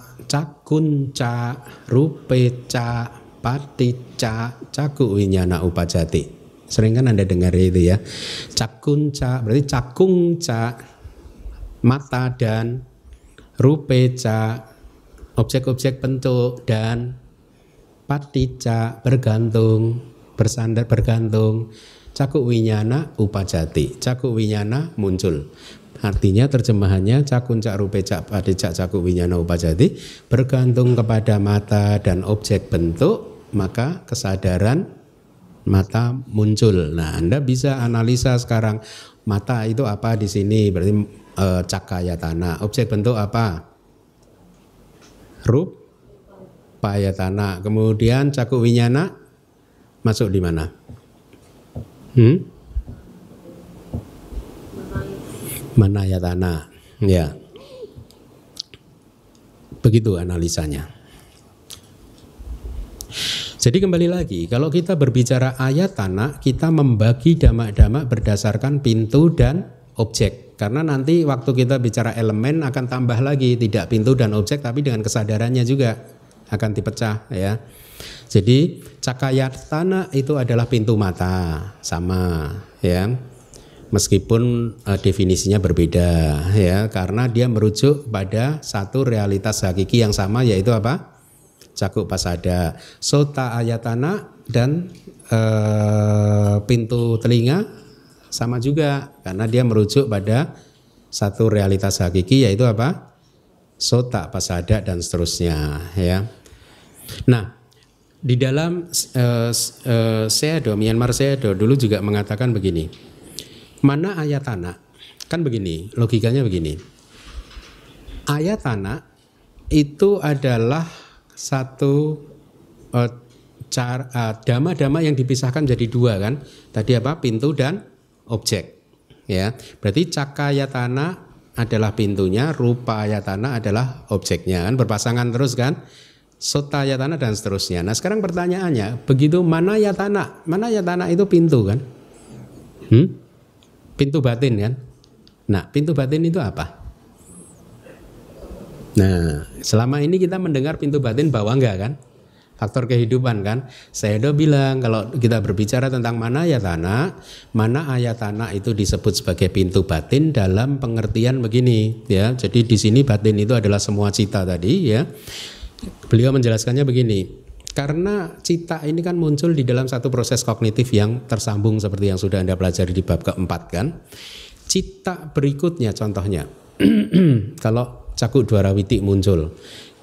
rupeca, patica, caku winyana upajati. Sering kan Anda dengar itu ya. Cakunca berarti cakungca, mata dan rupeca, objek-objek bentuk, dan patica bergantung, bersandar bergantung. Caku winyana upajati, caku winyana muncul. Artinya terjemahannya cakunca rupeca patica caku winyana upajati, bergantung kepada mata dan objek bentuk, maka kesadaran mata muncul. Nah, Anda bisa analisa sekarang mata itu apa di sini, berarti cakayatana. Objek bentuk apa? Rupayatana. Kemudian caku winyana masuk di mana? Manayatana. Ya. Begitu analisanya. Jadi kembali lagi, kalau kita berbicara ayatana, kita membagi damak-damak berdasarkan pintu dan objek. Karena nanti waktu kita bicara elemen akan tambah lagi, tidak pintu dan objek tapi dengan kesadarannya juga akan dipecah ya. Jadi cakayatana itu adalah pintu mata, sama ya. Meskipun definisinya berbeda ya, karena dia merujuk pada satu realitas hakiki yang sama, yaitu apa? Caku pasada. Sota ayatana dan pintu telinga sama juga, karena dia merujuk pada satu realitas hakiki, yaitu apa? Sota pasada dan seterusnya ya. Nah, di dalam Sayadaw, Myanmar Sayadaw dulu juga mengatakan begini. Mana ayatana? Kan begini, logikanya begini. Ayatana itu adalah satu dhamma-dhamma yang dipisahkan jadi dua kan? Tadi apa? Pintu dan objek. Ya, berarti cakayatana adalah pintunya, rupayatana adalah objeknya kan? Berpasangan terus kan? Sotayatana dan seterusnya. Nah sekarang pertanyaannya, begitu manayatana? Manayatana itu pintu kan? Pintu batin kan? Nah pintu batin itu apa? Nah selama ini kita mendengar pintu batin bawangga kan? Faktor kehidupan kan? Sayadaw bilang kalau kita berbicara tentang manayatana, mana ayatana itu disebut sebagai pintu batin dalam pengertian begini ya. Jadi di sini batin itu adalah semua cita tadi ya. Beliau menjelaskannya begini, karena cita ini kan muncul di dalam satu proses kognitif yang tersambung seperti yang sudah Anda pelajari di bab keempat kan. Cita berikutnya contohnya, kalau caku dwarawiti muncul,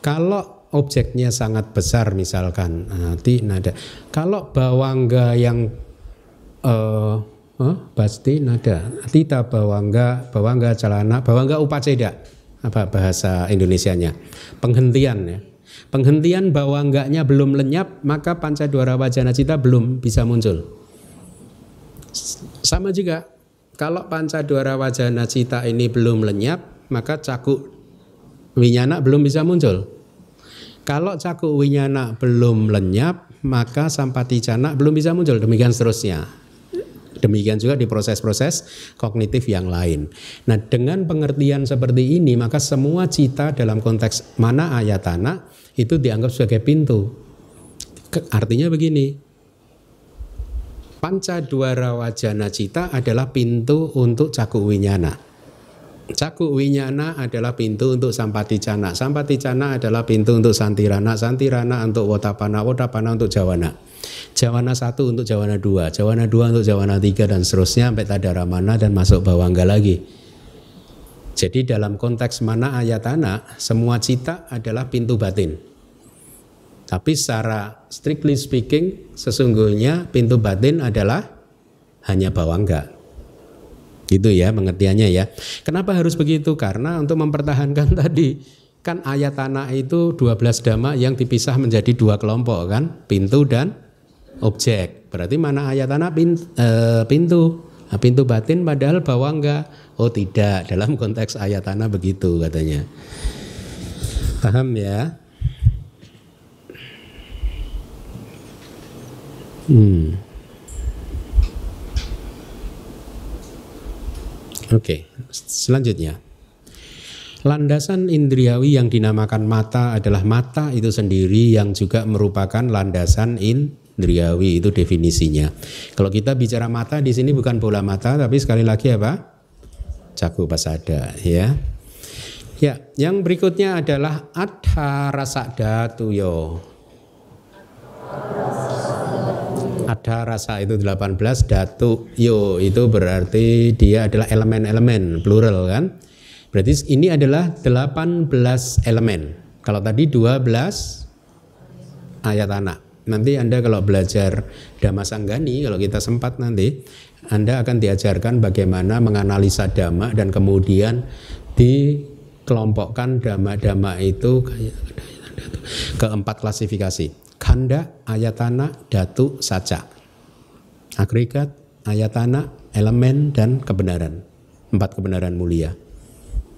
kalau objeknya sangat besar misalkan, nanti nada. Kalau bawangga yang pasti nada, tita bawangga calana, bawangga upaceda, apa bahasa Indonesianya? Penghentian ya. Penghentian bawangganya belum lenyap, maka pancadwara wajana cita belum bisa muncul. Sama juga, kalau pancadwara wajana cita ini belum lenyap, maka caku winyana belum bisa muncul. Kalau caku winyana belum lenyap, maka sampaticana belum bisa muncul. Demikian seterusnya. Demikian juga di proses-proses kognitif yang lain. Nah, dengan pengertian seperti ini, maka semua cita dalam konteks mana ayatana itu dianggap sebagai pintu. Artinya begini, pancadwara wajana cita adalah pintu untuk caku winyana. Caku winyana adalah pintu untuk sampaticana. Sampaticana adalah pintu untuk santirana. Santirana untuk wotapana. Wotapana untuk jawana. Jawana 1 untuk jawana 2. Jawana 2 untuk jawana 3 dan seterusnya sampai tadaramana dan masuk bawangga lagi. Jadi dalam konteks mana ayatana, semua cita adalah pintu batin. Tapi secara strictly speaking, sesungguhnya pintu batin adalah hanya bawangga. Gitu ya pengertiannya ya. Kenapa harus begitu? Karena untuk mempertahankan tadi, kan ayatana itu 12 dhamma yang dipisah menjadi dua kelompok kan, pintu dan objek. Berarti mana ayatana pintu. Nah, pintu batin padahal bawangga. Oh tidak, dalam konteks ayatana begitu katanya. Paham ya? Oke, selanjutnya. Landasan indriawi yang dinamakan mata adalah mata itu sendiri yang juga merupakan landasan indriawi, itu definisinya. Kalau kita bicara mata di sini bukan bola mata, tapi sekali lagi apa? Caku pasada, ya. Ya, yang berikutnya adalah adha rasa datuyo. Adha rasa itu 18, datu yo itu berarti dia adalah elemen-elemen plural kan. Berarti ini adalah 18 elemen. Kalau tadi 12 ayatana. Nanti Anda kalau belajar Dhamma Sanggani, kalau kita sempat nanti, Anda akan diajarkan bagaimana menganalisa Dhamma dan kemudian dikelompokkan Dhamma-Dhamma itu ke 4 klasifikasi. Khanda, ayatana, datu, saca. Agregat, ayatana, elemen, dan kebenaran. 4 kebenaran mulia.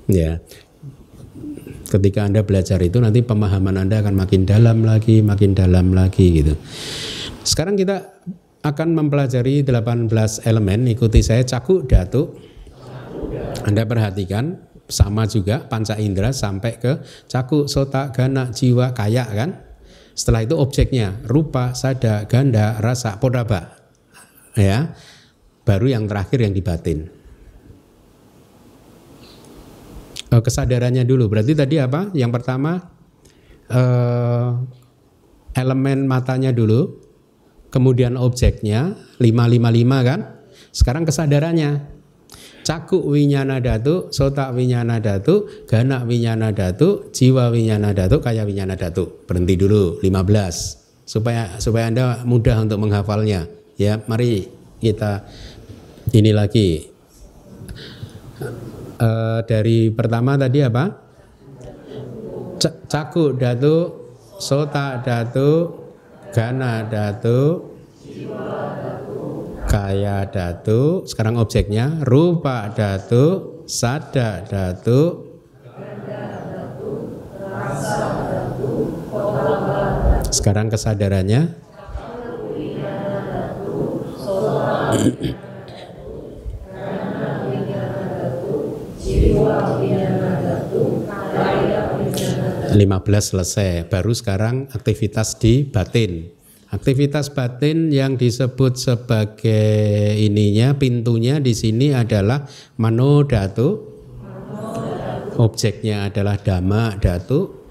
Ya, ketika Anda belajar itu nanti pemahaman Anda akan makin dalam lagi gitu. Sekarang kita akan mempelajari 18 elemen. Ikuti saya, caku, datu. Anda perhatikan sama juga panca indera sampai ke caku, sota, gana, jiwa, kaya kan. Setelah itu objeknya rupa, sada, ganda, rasa, podaba. Ya, baru yang terakhir yang di batin. Kesadarannya dulu. Berarti tadi apa? Yang pertama elemen matanya dulu, kemudian objeknya 555 kan? Sekarang kesadarannya. Caku winyana datu, sota winyana datu, gana winyana datu, jiwa winyana datu, kaya winyana datu. Berhenti dulu 15 supaya Anda mudah untuk menghafalnya. Ya, mari kita ini lagi. Dari pertama tadi apa? Caku datu, sota datu, gana datu, kaya datu. Sekarang objeknya rupa datu, sada datu, sekarang kesadarannya lima 15 selesai. Baru sekarang aktivitas di batin. Aktivitas batin yang disebut sebagai ininya, pintunya di sini adalah mano datu. Objeknya adalah dhamma datu.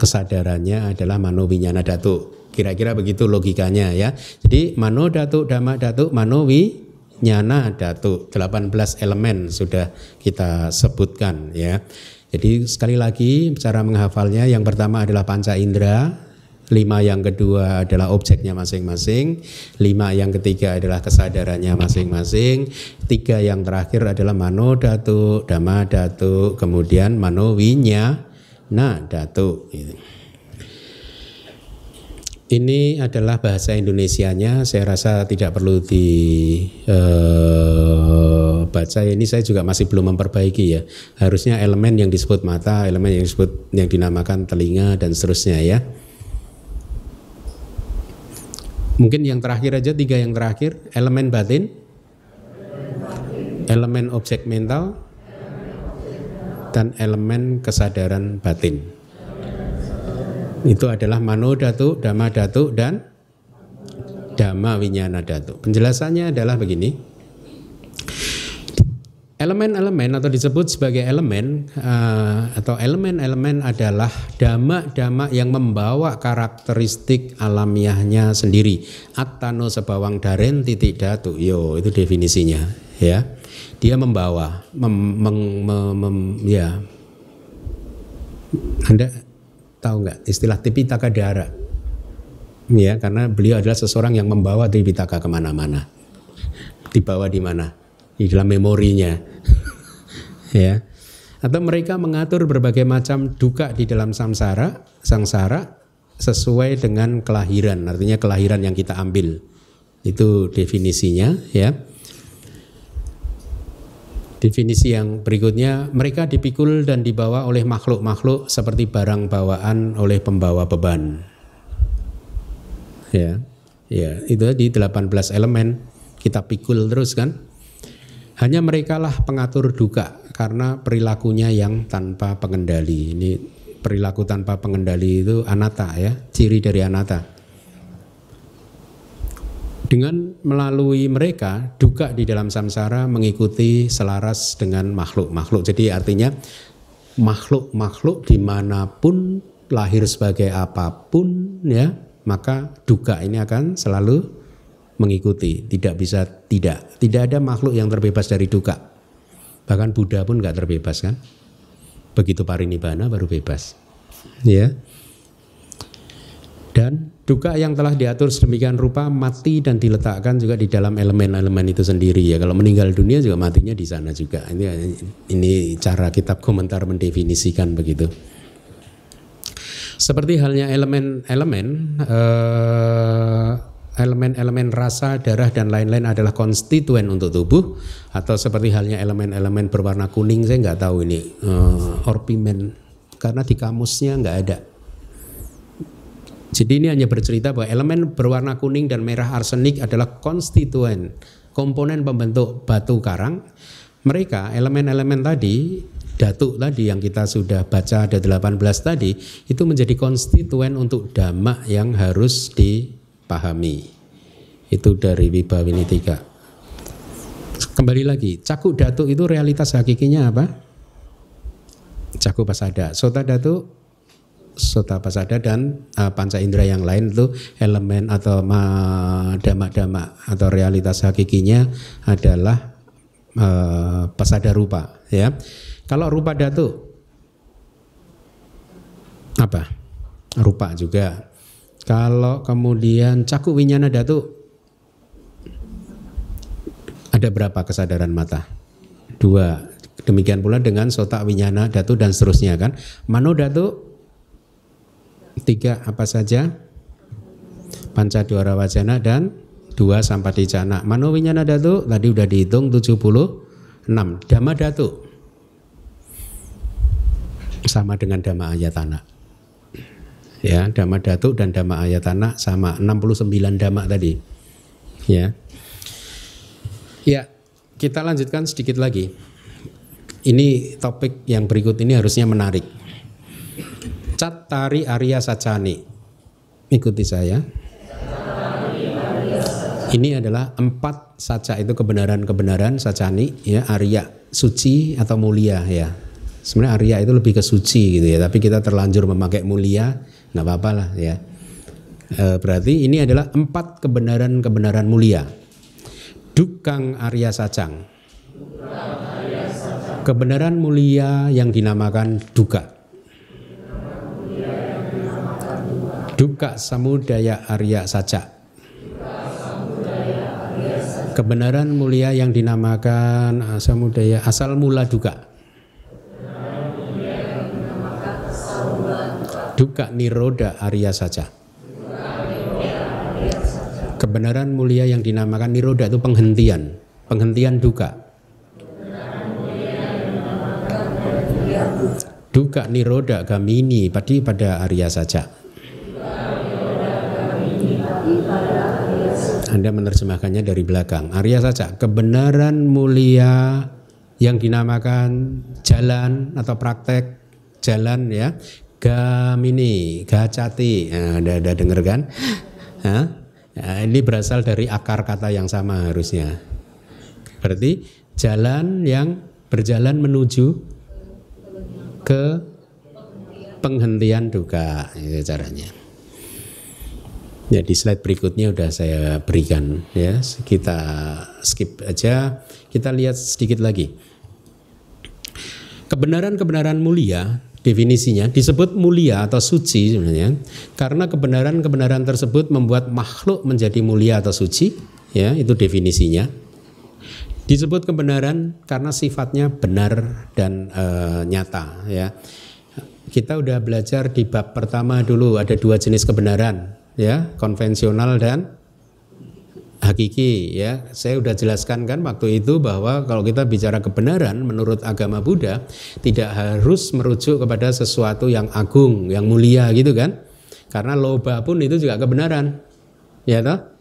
Kesadarannya adalah mano winyana datu. Kira-kira begitu logikanya ya. Jadi mano datu, dhamma datu, mano winyana datu. 18 elemen sudah kita sebutkan ya. Jadi sekali lagi cara menghafalnya, yang pertama adalah panca indera, 5 yang kedua adalah objeknya masing-masing, 5 yang ketiga adalah kesadarannya masing-masing, 3 yang terakhir adalah mano datu, dhamma datu, kemudian mano winyana datu. Ini adalah bahasa Indonesianya, saya rasa tidak perlu dibaca. Ini saya juga masih belum memperbaiki ya. Harusnya elemen yang disebut mata, elemen yang dinamakan telinga dan seterusnya ya. Mungkin yang terakhir aja, 3 yang terakhir, elemen batin, elemen objek mental, dan elemen kesadaran batin. Itu adalah mano datu, dhamma datu, dan dhamma winyana datu. Penjelasannya adalah begini. Elemen-elemen atau disebut sebagai elemen atau elemen-elemen adalah dhamma-dhamma yang membawa karakteristik alamiahnya sendiri. Attano sebawang daren titik datu. Yo, itu definisinya ya. Dia membawa ya. Anda tahu nggak istilah Tipitaka Dara? Ya, karena beliau adalah seseorang yang membawa Tipitaka kemana-mana. Dibawa di mana? Di dalam memorinya. Ya. Atau mereka mengatur berbagai macam duka di dalam sangsara sesuai dengan kelahiran, artinya kelahiran yang kita ambil. Itu definisinya ya. Definisi yang berikutnya, mereka dipikul dan dibawa oleh makhluk-makhluk seperti barang bawaan oleh pembawa beban. Ya, itu di 18 elemen kita pikul terus kan. Hanya merekalah pengatur duka karena perilakunya yang tanpa pengendali. Ini perilaku tanpa pengendali itu anatta ya, ciri dari anatta. Dengan melalui mereka, duka di dalam samsara mengikuti selaras dengan makhluk-makhluk. Jadi artinya makhluk-makhluk dimanapun, lahir sebagai apapun ya, maka duka ini akan selalu mengikuti, tidak bisa tidak ada makhluk yang terbebas dari duka. Bahkan Buddha pun nggak terbebas kan, begitu parinibbana baru bebas ya. Dan duka yang telah diatur sedemikian rupa mati dan diletakkan juga di dalam elemen-elemen itu sendiri ya. Kalau meninggal dunia juga matinya di sana juga. Ini cara kitab komentar mendefinisikan begitu. Seperti halnya elemen-elemen rasa, darah dan lain-lain adalah konstituen untuk tubuh, atau seperti halnya elemen-elemen berwarna kuning, saya nggak tahu ini orpimen karena di kamusnya nggak ada. Jadi ini hanya bercerita bahwa elemen berwarna kuning dan merah arsenik adalah konstituen, komponen pembentuk batu karang. Mereka elemen-elemen tadi, datuk tadi yang kita sudah baca ada 18 tadi, itu menjadi konstituen untuk dhamma yang harus dipahami. Itu dari Vibhawinitika. Kembali lagi, caku datuk itu realitas hakikinya apa? Caku pasada. Sota datuk, sota pasada, dan panca indera yang lain itu elemen atau dhamma-dhamma atau realitas hakikinya adalah pasada rupa ya. Kalau rupa datuk apa? Rupa juga. Kalau kemudian caku winyana datuk, ada berapa kesadaran mata? 2. Demikian pula dengan sota winyana datuk dan seterusnya kan. Mano datuk 3 apa saja? Panca dwara wajana dan 2 sampaticana. Mano winyana datuk tadi udah dihitung 76. Dhamma datuk sama dengan dhamma ayatana. Ya, dhamma datuk dan dhamma ayatana sama 69 dhamma tadi. Ya. Ya, kita lanjutkan sedikit lagi. Ini topik yang berikut ini harusnya menarik. Cattari Arya Sacani. Ikuti saya. Ini adalah 4 saca, itu kebenaran-kebenaran sacani ya, Arya suci atau mulia ya. Sebenarnya Arya itu lebih ke suci gitu ya, tapi kita terlanjur memakai mulia, nggak apa-apa lah ya. Berarti ini adalah 4 kebenaran-kebenaran mulia. Dukang Arya Sacang. Kebenaran mulia yang dinamakan duka. Duka samudaya Arya Saca. Kebenaran mulia yang dinamakan samudaya asal mula duka. Duka niroda Arya Saca. Kebenaran mulia yang dinamakan niroda itu penghentian duka. Duka niroda gamini pada Arya Saca. Anda menerjemahkannya dari belakang. Arya Saca, kebenaran mulia yang dinamakan jalan atau praktek jalan ya. Gamini, gacati. Nah, ada dengar kan? Nah, ini berasal dari akar kata yang sama harusnya. Berarti jalan yang berjalan menuju ke penghentian duka, itu caranya. Ya, di slide berikutnya udah saya berikan ya. Kita skip aja, kita lihat sedikit lagi. Kebenaran-kebenaran mulia, definisinya disebut mulia atau suci sebenarnya karena kebenaran-kebenaran tersebut membuat makhluk menjadi mulia atau suci, ya, itu definisinya. Disebut kebenaran karena sifatnya benar dan nyata, ya. Kita udah belajar di bab pertama dulu ada 2 jenis kebenaran, ya, konvensional dan hakiki, ya. Saya udah jelaskan kan waktu itu bahwa kalau kita bicara kebenaran menurut agama Buddha tidak harus merujuk kepada sesuatu yang agung, yang mulia gitu kan. Karena loba pun itu juga kebenaran. Ya toh?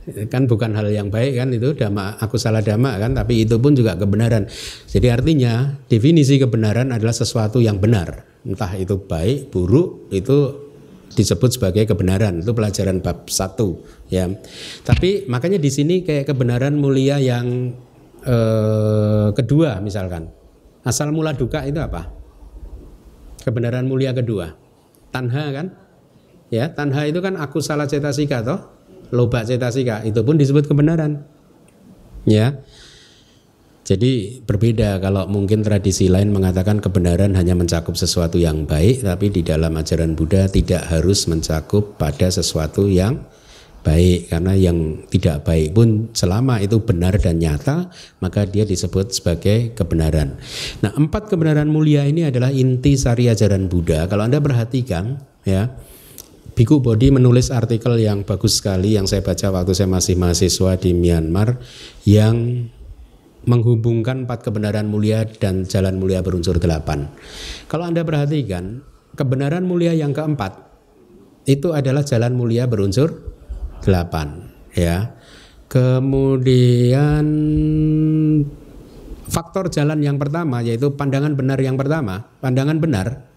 Kan bukan hal yang baik kan itu dhamma akusala dhamma kan, tapi itu pun juga kebenaran. Jadi artinya definisi kebenaran adalah sesuatu yang benar. Entah itu baik, buruk, itu disebut sebagai kebenaran. Itu pelajaran bab 1 ya. Tapi makanya di sini kayak kebenaran mulia yang kedua misalkan. Asal mula duka itu apa? Kebenaran mulia kedua. Tanha kan? Ya, tanha itu kan akusala cetasika toh? Loba cetasika, itu pun disebut kebenaran. Ya. Jadi berbeda kalau mungkin tradisi lain mengatakan kebenaran hanya mencakup sesuatu yang baik, tapi di dalam ajaran Buddha tidak harus mencakup pada sesuatu yang baik, karena yang tidak baik pun selama itu benar dan nyata, maka dia disebut sebagai kebenaran. Nah, 4 kebenaran mulia ini adalah inti sari ajaran Buddha. Kalau Anda perhatikan ya, Bhikkhu Bodhi menulis artikel yang bagus sekali yang saya baca waktu saya masih mahasiswa di Myanmar, yang menghubungkan 4 kebenaran mulia dan jalan mulia berunsur 8. Kalau Anda perhatikan, kebenaran mulia yang keempat itu adalah jalan mulia berunsur 8 ya. Kemudian faktor jalan yang pertama yaitu pandangan benar yang pertama. Pandangan benar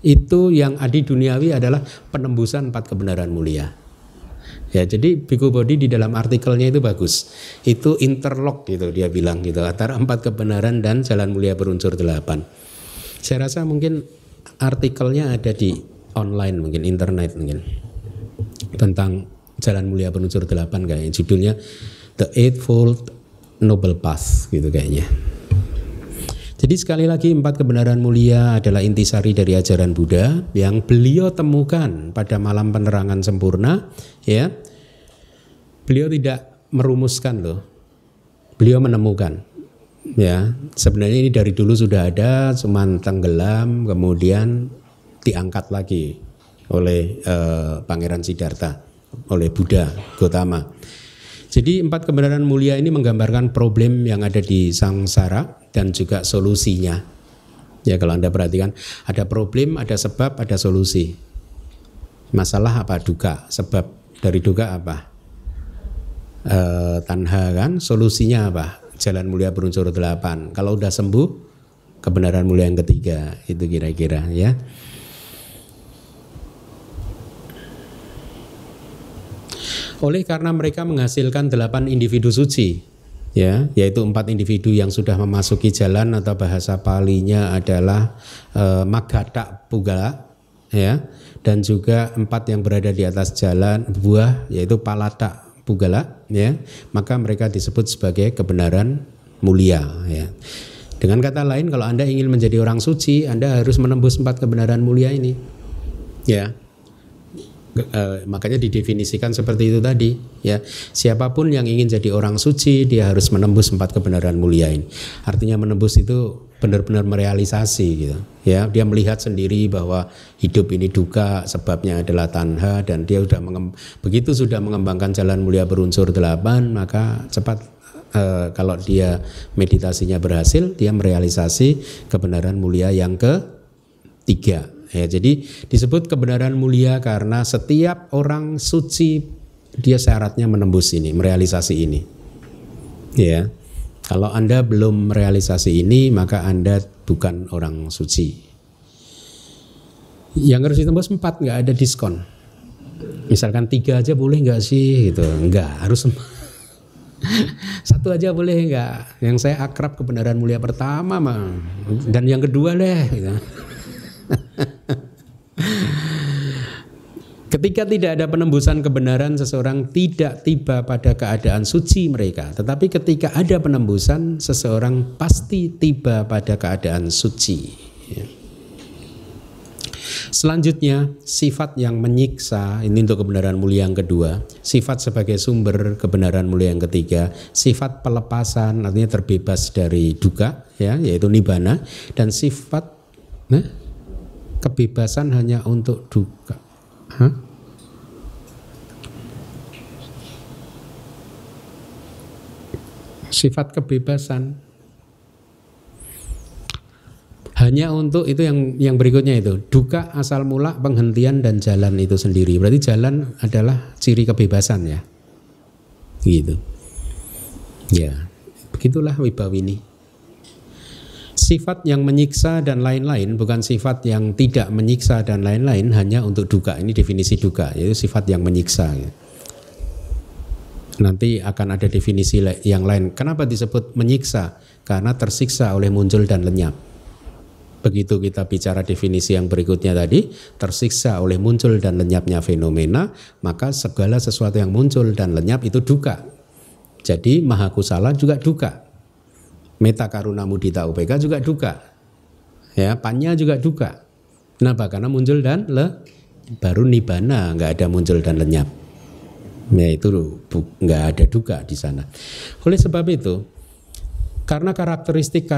itu yang adi duniawi adalah penembusan 4 kebenaran mulia. Ya, jadi Bhikkhu Bodhi di dalam artikelnya itu bagus. Itu interlock gitu dia bilang gitu, antara 4 kebenaran dan jalan mulia berunsur 8. Saya rasa mungkin artikelnya ada di online, mungkin internet mungkin, tentang jalan mulia berunsur 8 kayaknya. Judulnya The Eightfold Noble Path gitu kayaknya. Jadi sekali lagi 4 kebenaran mulia adalah intisari dari ajaran Buddha yang beliau temukan pada malam penerangan sempurna ya. Beliau tidak merumuskan loh. Beliau menemukan. Ya, sebenarnya ini dari dulu sudah ada, cuman tenggelam kemudian diangkat lagi oleh Pangeran Siddhartha, oleh Buddha Gautama. Jadi 4 kebenaran mulia ini menggambarkan problem yang ada di sangsara dan juga solusinya. Ya, kalau Anda perhatikan ada problem, ada sebab, ada solusi. Masalah apa? Duka. Sebab dari duka apa? Tanha kan. Solusinya apa? Jalan mulia berunsur 8. Kalau udah sembuh, kebenaran mulia yang ketiga. Itu kira-kira ya. Oleh karena mereka menghasilkan 8 individu suci, ya, yaitu 4 individu yang sudah memasuki jalan atau bahasa Palinya adalah Maggata Puggala, ya, dan juga 4 yang berada di atas jalan buah yaitu Palata Puggala, ya, maka mereka disebut sebagai kebenaran mulia, ya. Dengan kata lain, kalau Anda ingin menjadi orang suci, Anda harus menembus 4 kebenaran mulia ini, ya. Makanya didefinisikan seperti itu tadi ya. Siapapun yang ingin jadi orang suci dia harus menembus 4 kebenaran mulia ini. Artinya menembus itu benar-benar merealisasi gitu ya. Dia melihat sendiri bahwa hidup ini duka, sebabnya adalah tanha, dan dia begitu sudah mengembangkan jalan mulia berunsur 8, maka cepat kalau dia meditasinya berhasil, dia merealisasi kebenaran mulia yang ketiga. Ya, jadi disebut kebenaran mulia karena setiap orang suci dia syaratnya menembus ini, merealisasi ini. Ya. Kalau Anda belum merealisasi ini, maka Anda bukan orang suci. Yang harus ditembus 4, nggak ada diskon. Misalkan 3 aja boleh nggak sih gitu? Nggak, harus 1 aja boleh nggak? Yang saya akrab kebenaran mulia pertama mah, dan yang kedua deh gitu. Ketika tidak ada penembusan kebenaran, seseorang tidak tiba pada keadaan suci mereka. Tetapi ketika ada penembusan, seseorang pasti tiba pada keadaan suci. Selanjutnya, sifat yang menyiksa, ini untuk kebenaran mulia yang kedua. Sifat sebagai sumber kebenaran mulia yang ketiga. Sifat pelepasan, artinya terbebas dari duka, ya, yaitu nibbana. Dan sifat kebebasan hanya untuk duka. Sifat kebebasan hanya untuk itu yang berikutnya itu duka asal mula, penghentian dan jalan itu sendiri. Berarti jalan adalah ciri kebebasan ya. gitu. Ya, begitulah Wibawini. Sifat yang menyiksa dan lain-lain, bukan sifat yang tidak menyiksa dan lain-lain, hanya untuk duka. Ini definisi duka, yaitu sifat yang menyiksa. Nanti akan ada definisi yang lain. Kenapa disebut menyiksa? Karena tersiksa oleh muncul dan lenyap. Begitu kita bicara definisi yang berikutnya tadi, tersiksa oleh muncul dan lenyapnya fenomena, maka segala sesuatu yang muncul dan lenyap itu duka. Jadi maha kusala juga duka. Meta karuna mudita upeka juga duka. Ya, panya juga duka. Kenapa? Karena muncul dan baru nibbana, nggak ada muncul dan lenyap. Ya, itu nggak ada duka di sana. Oleh sebab itu, karena karakteristik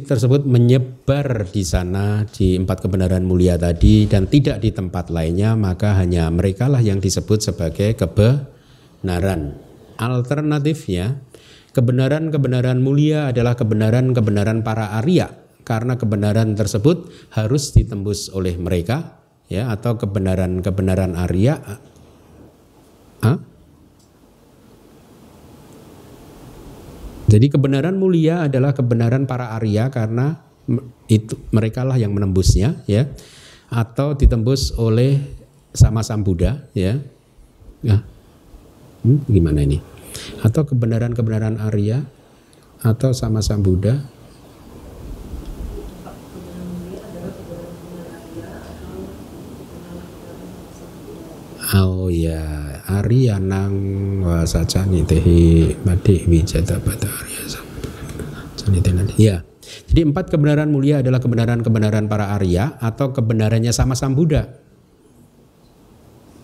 tersebut menyebar di sana di 4 kebenaran mulia tadi dan tidak di tempat lainnya, maka hanya mereka lah yang disebut sebagai kebenaran. Alternatifnya, kebenaran-kebenaran mulia adalah kebenaran-kebenaran para Arya, karena kebenaran tersebut harus ditembus oleh mereka, ya, atau kebenaran-kebenaran Arya. Jadi kebenaran mulia adalah kebenaran para Arya karena itu merekalah yang menembusnya, ya, atau ditembus oleh sama Sambuddha, ya. Gimana ini? Atau kebenaran-kebenaran Arya atau sama Sambuddha. Oh ya, Arya nang wasacani tehi mati wijata pada Arya Sambuddha. Ya. Jadi 4 kebenaran mulia adalah kebenaran-kebenaran para Arya atau kebenarannya sama Sambuddha.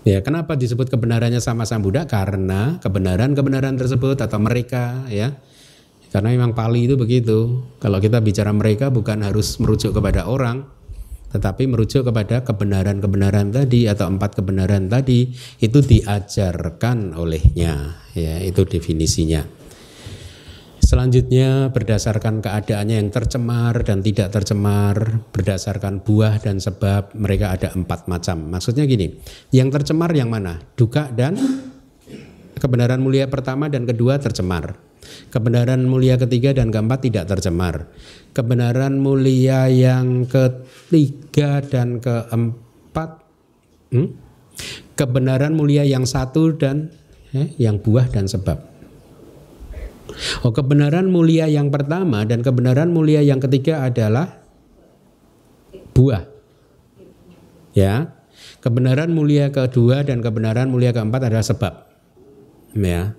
Ya, kenapa disebut kebenarannya sama Sambuddha? Karena kebenaran-kebenaran tersebut atau mereka, ya. Karena memang Pali itu begitu. Kalau kita bicara mereka bukan harus merujuk kepada orang, tetapi merujuk kepada kebenaran-kebenaran tadi atau 4 kebenaran tadi itu diajarkan olehnya, ya, itu definisinya. Selanjutnya berdasarkan keadaannya yang tercemar dan tidak tercemar, berdasarkan buah dan sebab, mereka ada 4 macam. Maksudnya gini, yang tercemar yang mana? Duka dan kebenaran mulia pertama dan kedua tercemar. Kebenaran mulia ketiga dan keempat tidak tercemar. Kebenaran mulia yang ketiga dan keempat, kebenaran mulia yang satu dan yang buah dan sebab. Kebenaran mulia yang pertama dan kebenaran mulia yang ketiga adalah buah. Ya. Kebenaran mulia kedua dan kebenaran mulia keempat adalah sebab. Ya.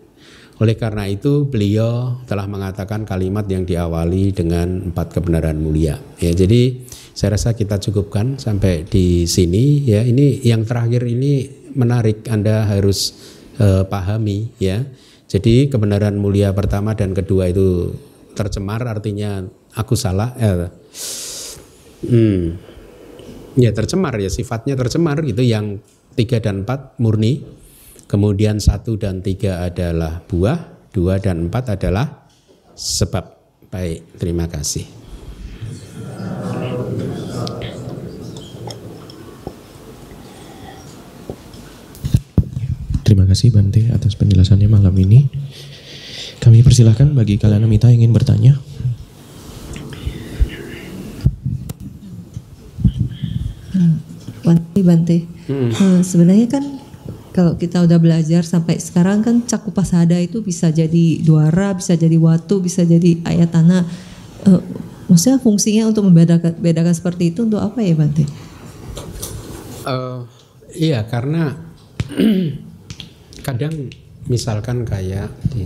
Oleh karena itu beliau telah mengatakan kalimat yang diawali dengan 4 kebenaran mulia. Ya, jadi saya rasa kita cukupkan sampai di sini, ya. Ini yang terakhir ini menarik, Anda harus pahami, ya. Jadi kebenaran mulia pertama dan kedua itu tercemar, artinya aku salah. Ya tercemar, ya sifatnya tercemar gitu. Yang 3 dan 4 murni. Kemudian 1 dan 3 adalah buah, 2 dan 4 adalah sebab. Baik, terima kasih. Terima kasih Bante atas penjelasannya malam ini. Kami persilahkan bagi Kalyanamita yang ingin bertanya. Bante, sebenarnya kan kalau kita udah belajar sampai sekarang kan Cakupasada itu bisa jadi duara, bisa jadi watu, bisa jadi ayatana. Maksudnya fungsinya untuk membedakan seperti itu untuk apa ya Bante? Iya, karena kadang misalkan kayak di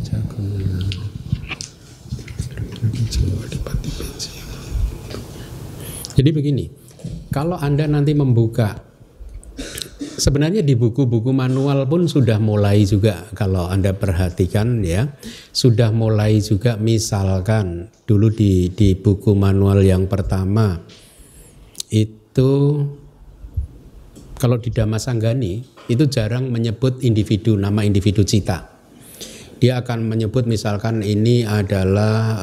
jadi begini, kalau Anda nanti membuka, sebenarnya di buku-buku manual pun sudah mulai juga, kalau Anda perhatikan ya, sudah mulai juga, misalkan dulu di buku manual yang pertama itu kalau di Dhammasanggani itu jarang menyebut individu, nama individu cita. Dia akan menyebut misalkan ini adalah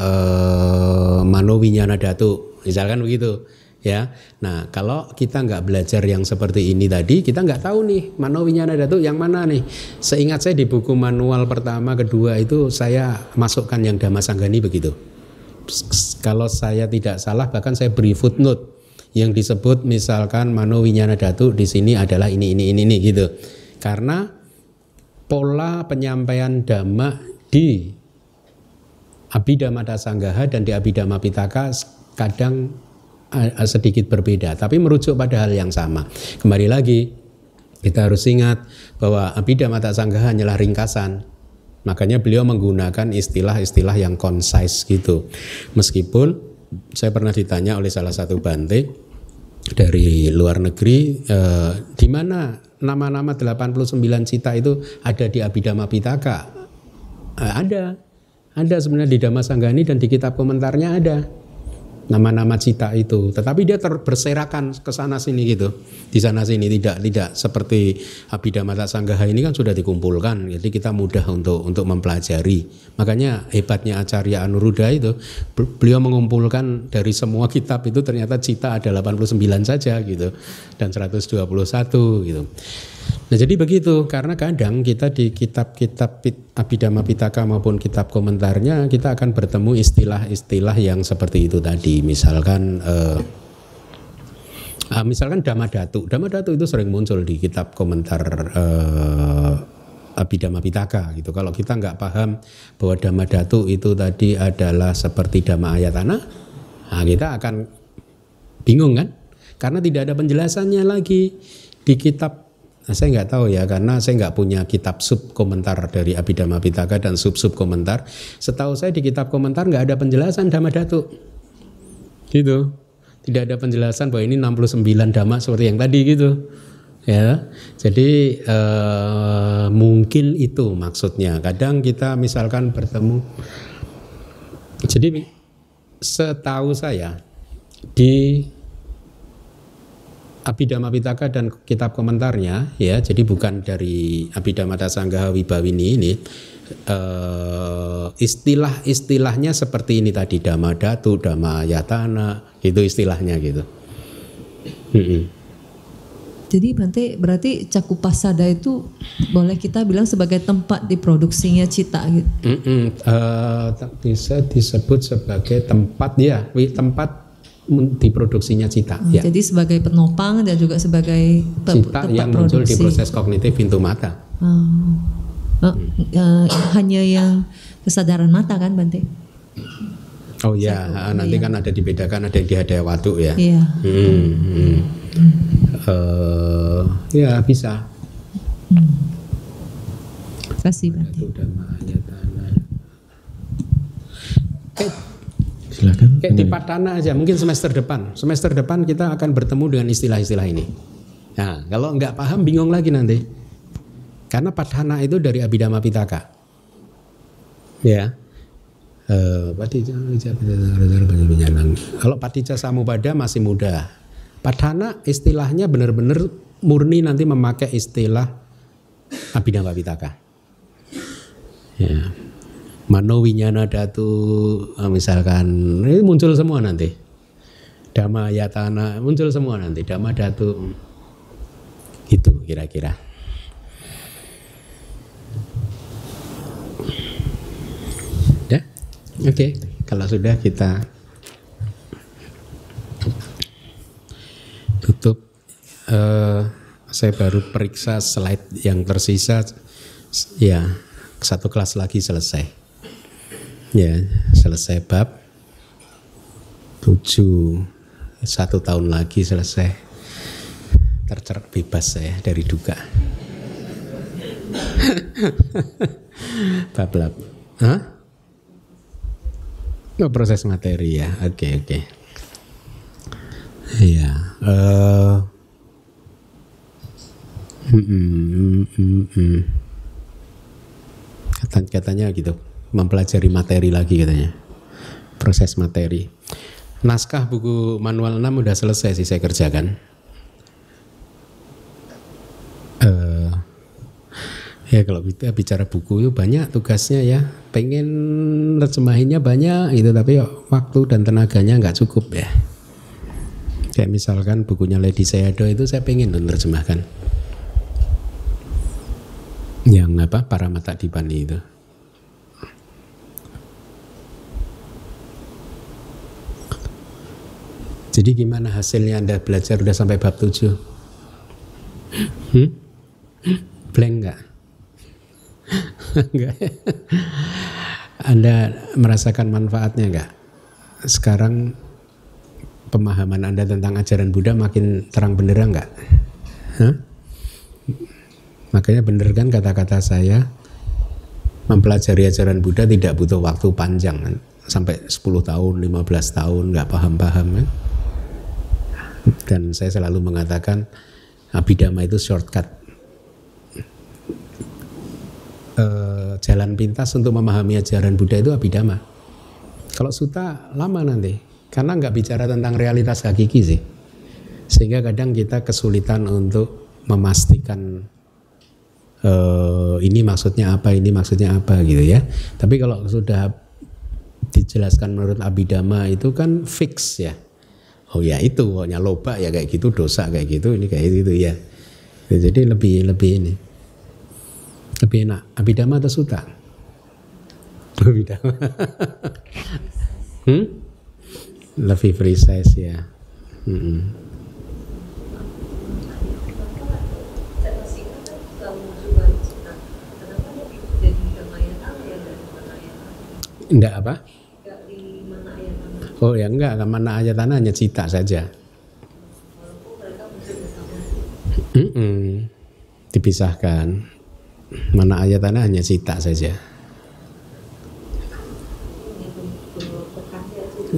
Manowinyana Dhatu, misalkan begitu. Ya, nah kalau kita nggak belajar yang seperti ini tadi, kita nggak tahu nih Mano Winyana Dhatu yang mana nih. Seingat saya di buku manual pertama, kedua itu saya masukkan yang Dhamma Sanggani begitu. Kalau saya tidak salah, bahkan saya beri footnote yang disebut misalkan Mano Winyana Dhatu di sini adalah ini gitu. Karena pola penyampaian Dhamma di Abhidhamma Sanggaha dan di Abhidhamma Pitaka kadang sedikit berbeda, tapi merujuk pada hal yang sama. Kembali lagi, kita harus ingat bahwa Abhidhamma Sanggaha hanyalah ringkasan. Makanya beliau menggunakan istilah-istilah yang concise gitu. Meskipun saya pernah ditanya oleh salah satu bante dari luar negeri, di mana nama-nama 89 cita itu ada di Abhidhamma Pitaka? Ada sebenarnya di Dhamma Sanggani dan di kitab komentarnya ada nama-nama cita itu, tetapi dia berserakan ke sana sini gitu, di sana sini, tidak seperti Abhidhamma Sanggaha ini kan sudah dikumpulkan, jadi kita mudah untuk mempelajari. Makanya hebatnya Acarya Anuruddha itu, beliau mengumpulkan dari semua kitab itu ternyata cita ada 89 saja gitu, dan 121 gitu. Nah jadi begitu, karena kadang kita di kitab-kitab Abhidhamma Pitaka maupun kitab komentarnya kita akan bertemu istilah-istilah yang seperti itu tadi. Misalkan Dhamma Dhatu. Dhamma Dhatu itu sering muncul di kitab komentar Abhidhamma Pitaka gitu. Kalau kita nggak paham bahwa Dhamma Dhatu itu tadi adalah seperti Dhamma Ayatana, nah kita akan bingung kan? Karena tidak ada penjelasannya lagi di kitab. Nah, saya nggak tahu ya, karena saya nggak punya kitab sub komentar dari Abhidhamma Pitaka dan sub komentar. Setahu saya di kitab komentar nggak ada penjelasan Dhamma Dhatu, gitu. Tidak ada penjelasan bahwa ini 69 dhamma seperti yang tadi gitu, ya. Jadi mungkin itu maksudnya. Kadang kita misalkan bertemu. Jadi setahu saya di Abhidhamma Pitaka dan kitab komentarnya, ya, jadi bukan dari Abhidhamma Sanggaha Wibhawini ini, istilah-istilahnya seperti ini tadi, Dhamma Dhatu, Dhamma Ayatana, itu istilahnya gitu. Jadi berarti Cakupasada itu boleh kita bilang sebagai tempat diproduksinya cita gitu. Bisa disebut sebagai tempat, ya, tempat diproduksinya cita. Ya. Jadi sebagai penopang dan juga sebagai cita tempat yang produksi. muncul di proses kognitif pintu mata. Hanya yang kesadaran mata kan Bante? Oh ya, nanti kan ada dibedakan, ada yang di Hadaya Watu ya. Iya. Ya bisa. Terima kasih Bante. Silakan. Kayak di Padhana aja, mungkin semester depan kita akan bertemu dengan istilah-istilah ini. Nah, kalau nggak paham bingung lagi nanti. Karena Padhana itu dari Abhidhamma Pitaka. Ya. Kalau Patijja Samuppada masih mudah. Padhana istilahnya benar-benar murni nanti memakai istilah Abhidhamma Pitaka. Ya. Mano Winyana Dhatu misalkan ini muncul semua nanti. Dhamma Ayatana muncul semua nanti. Dhamma Dhatu itu kira-kira. Ya, oke. Kalau sudah kita tutup. Saya baru periksa slide yang tersisa. Ya, satu kelas lagi selesai. Ya, selesai bab 7, 1 tahun lagi selesai. Bebas saya dari duka. Bab. Oh, proses materi ya. Oke. Iya. Katanya gitu. Mempelajari materi lagi katanya, proses materi. Naskah buku manual 6 udah selesai sih saya kerjakan. Ya kalau kita bicara buku itu banyak tugasnya ya, pengen terjemahinnya banyak gitu, tapi waktu dan tenaganya nggak cukup ya. Kayak misalkan bukunya Lady Sayadaw itu saya pengen menerjemahkan. Yang apa? Paramattadipani itu. Jadi gimana hasilnya Anda belajar udah sampai bab 7? Blank enggak? Enggak. Anda merasakan manfaatnya enggak? Sekarang pemahaman Anda tentang ajaran Buddha makin terang benderang enggak? Makanya bener kan kata-kata saya, mempelajari ajaran Buddha tidak butuh waktu panjang kan? Sampai 10 tahun, 15 tahun enggak paham-paham kan? Dan saya selalu mengatakan Abhidhamma itu shortcut, jalan pintas untuk memahami ajaran Buddha itu Abhidhamma. Kalau Sutta lama nanti, karena nggak bicara tentang realitas hakiki sih, sehingga kadang kita kesulitan untuk memastikan ini maksudnya apa, ini maksudnya apa gitu ya. Tapi kalau sudah dijelaskan menurut Abhidhamma itu kan fix ya. Oh ya itu, pokoknya loba ya kayak gitu, dosa kayak gitu, ini kayak gitu ya. Jadi lebih ini, lebih enak. Abhidhamma atau Sutta? Abhidhamma. Lebih precise ya. Enggak apa? Oh ya enggak, mana ayatana hanya cita saja. Dipisahkan. Mana ayatana hanya cita saja.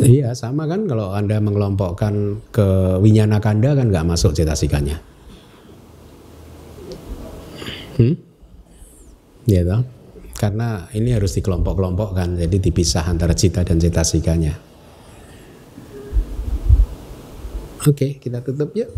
Iya sama kan, kalau Anda mengelompokkan ke Winyana Kanda kan nggak masuk cetasikanya. Ya toh? Karena ini harus dikelompok-kelompokkan, jadi dipisah antara cita dan cetasikanya. Oke, kita tutup yuk.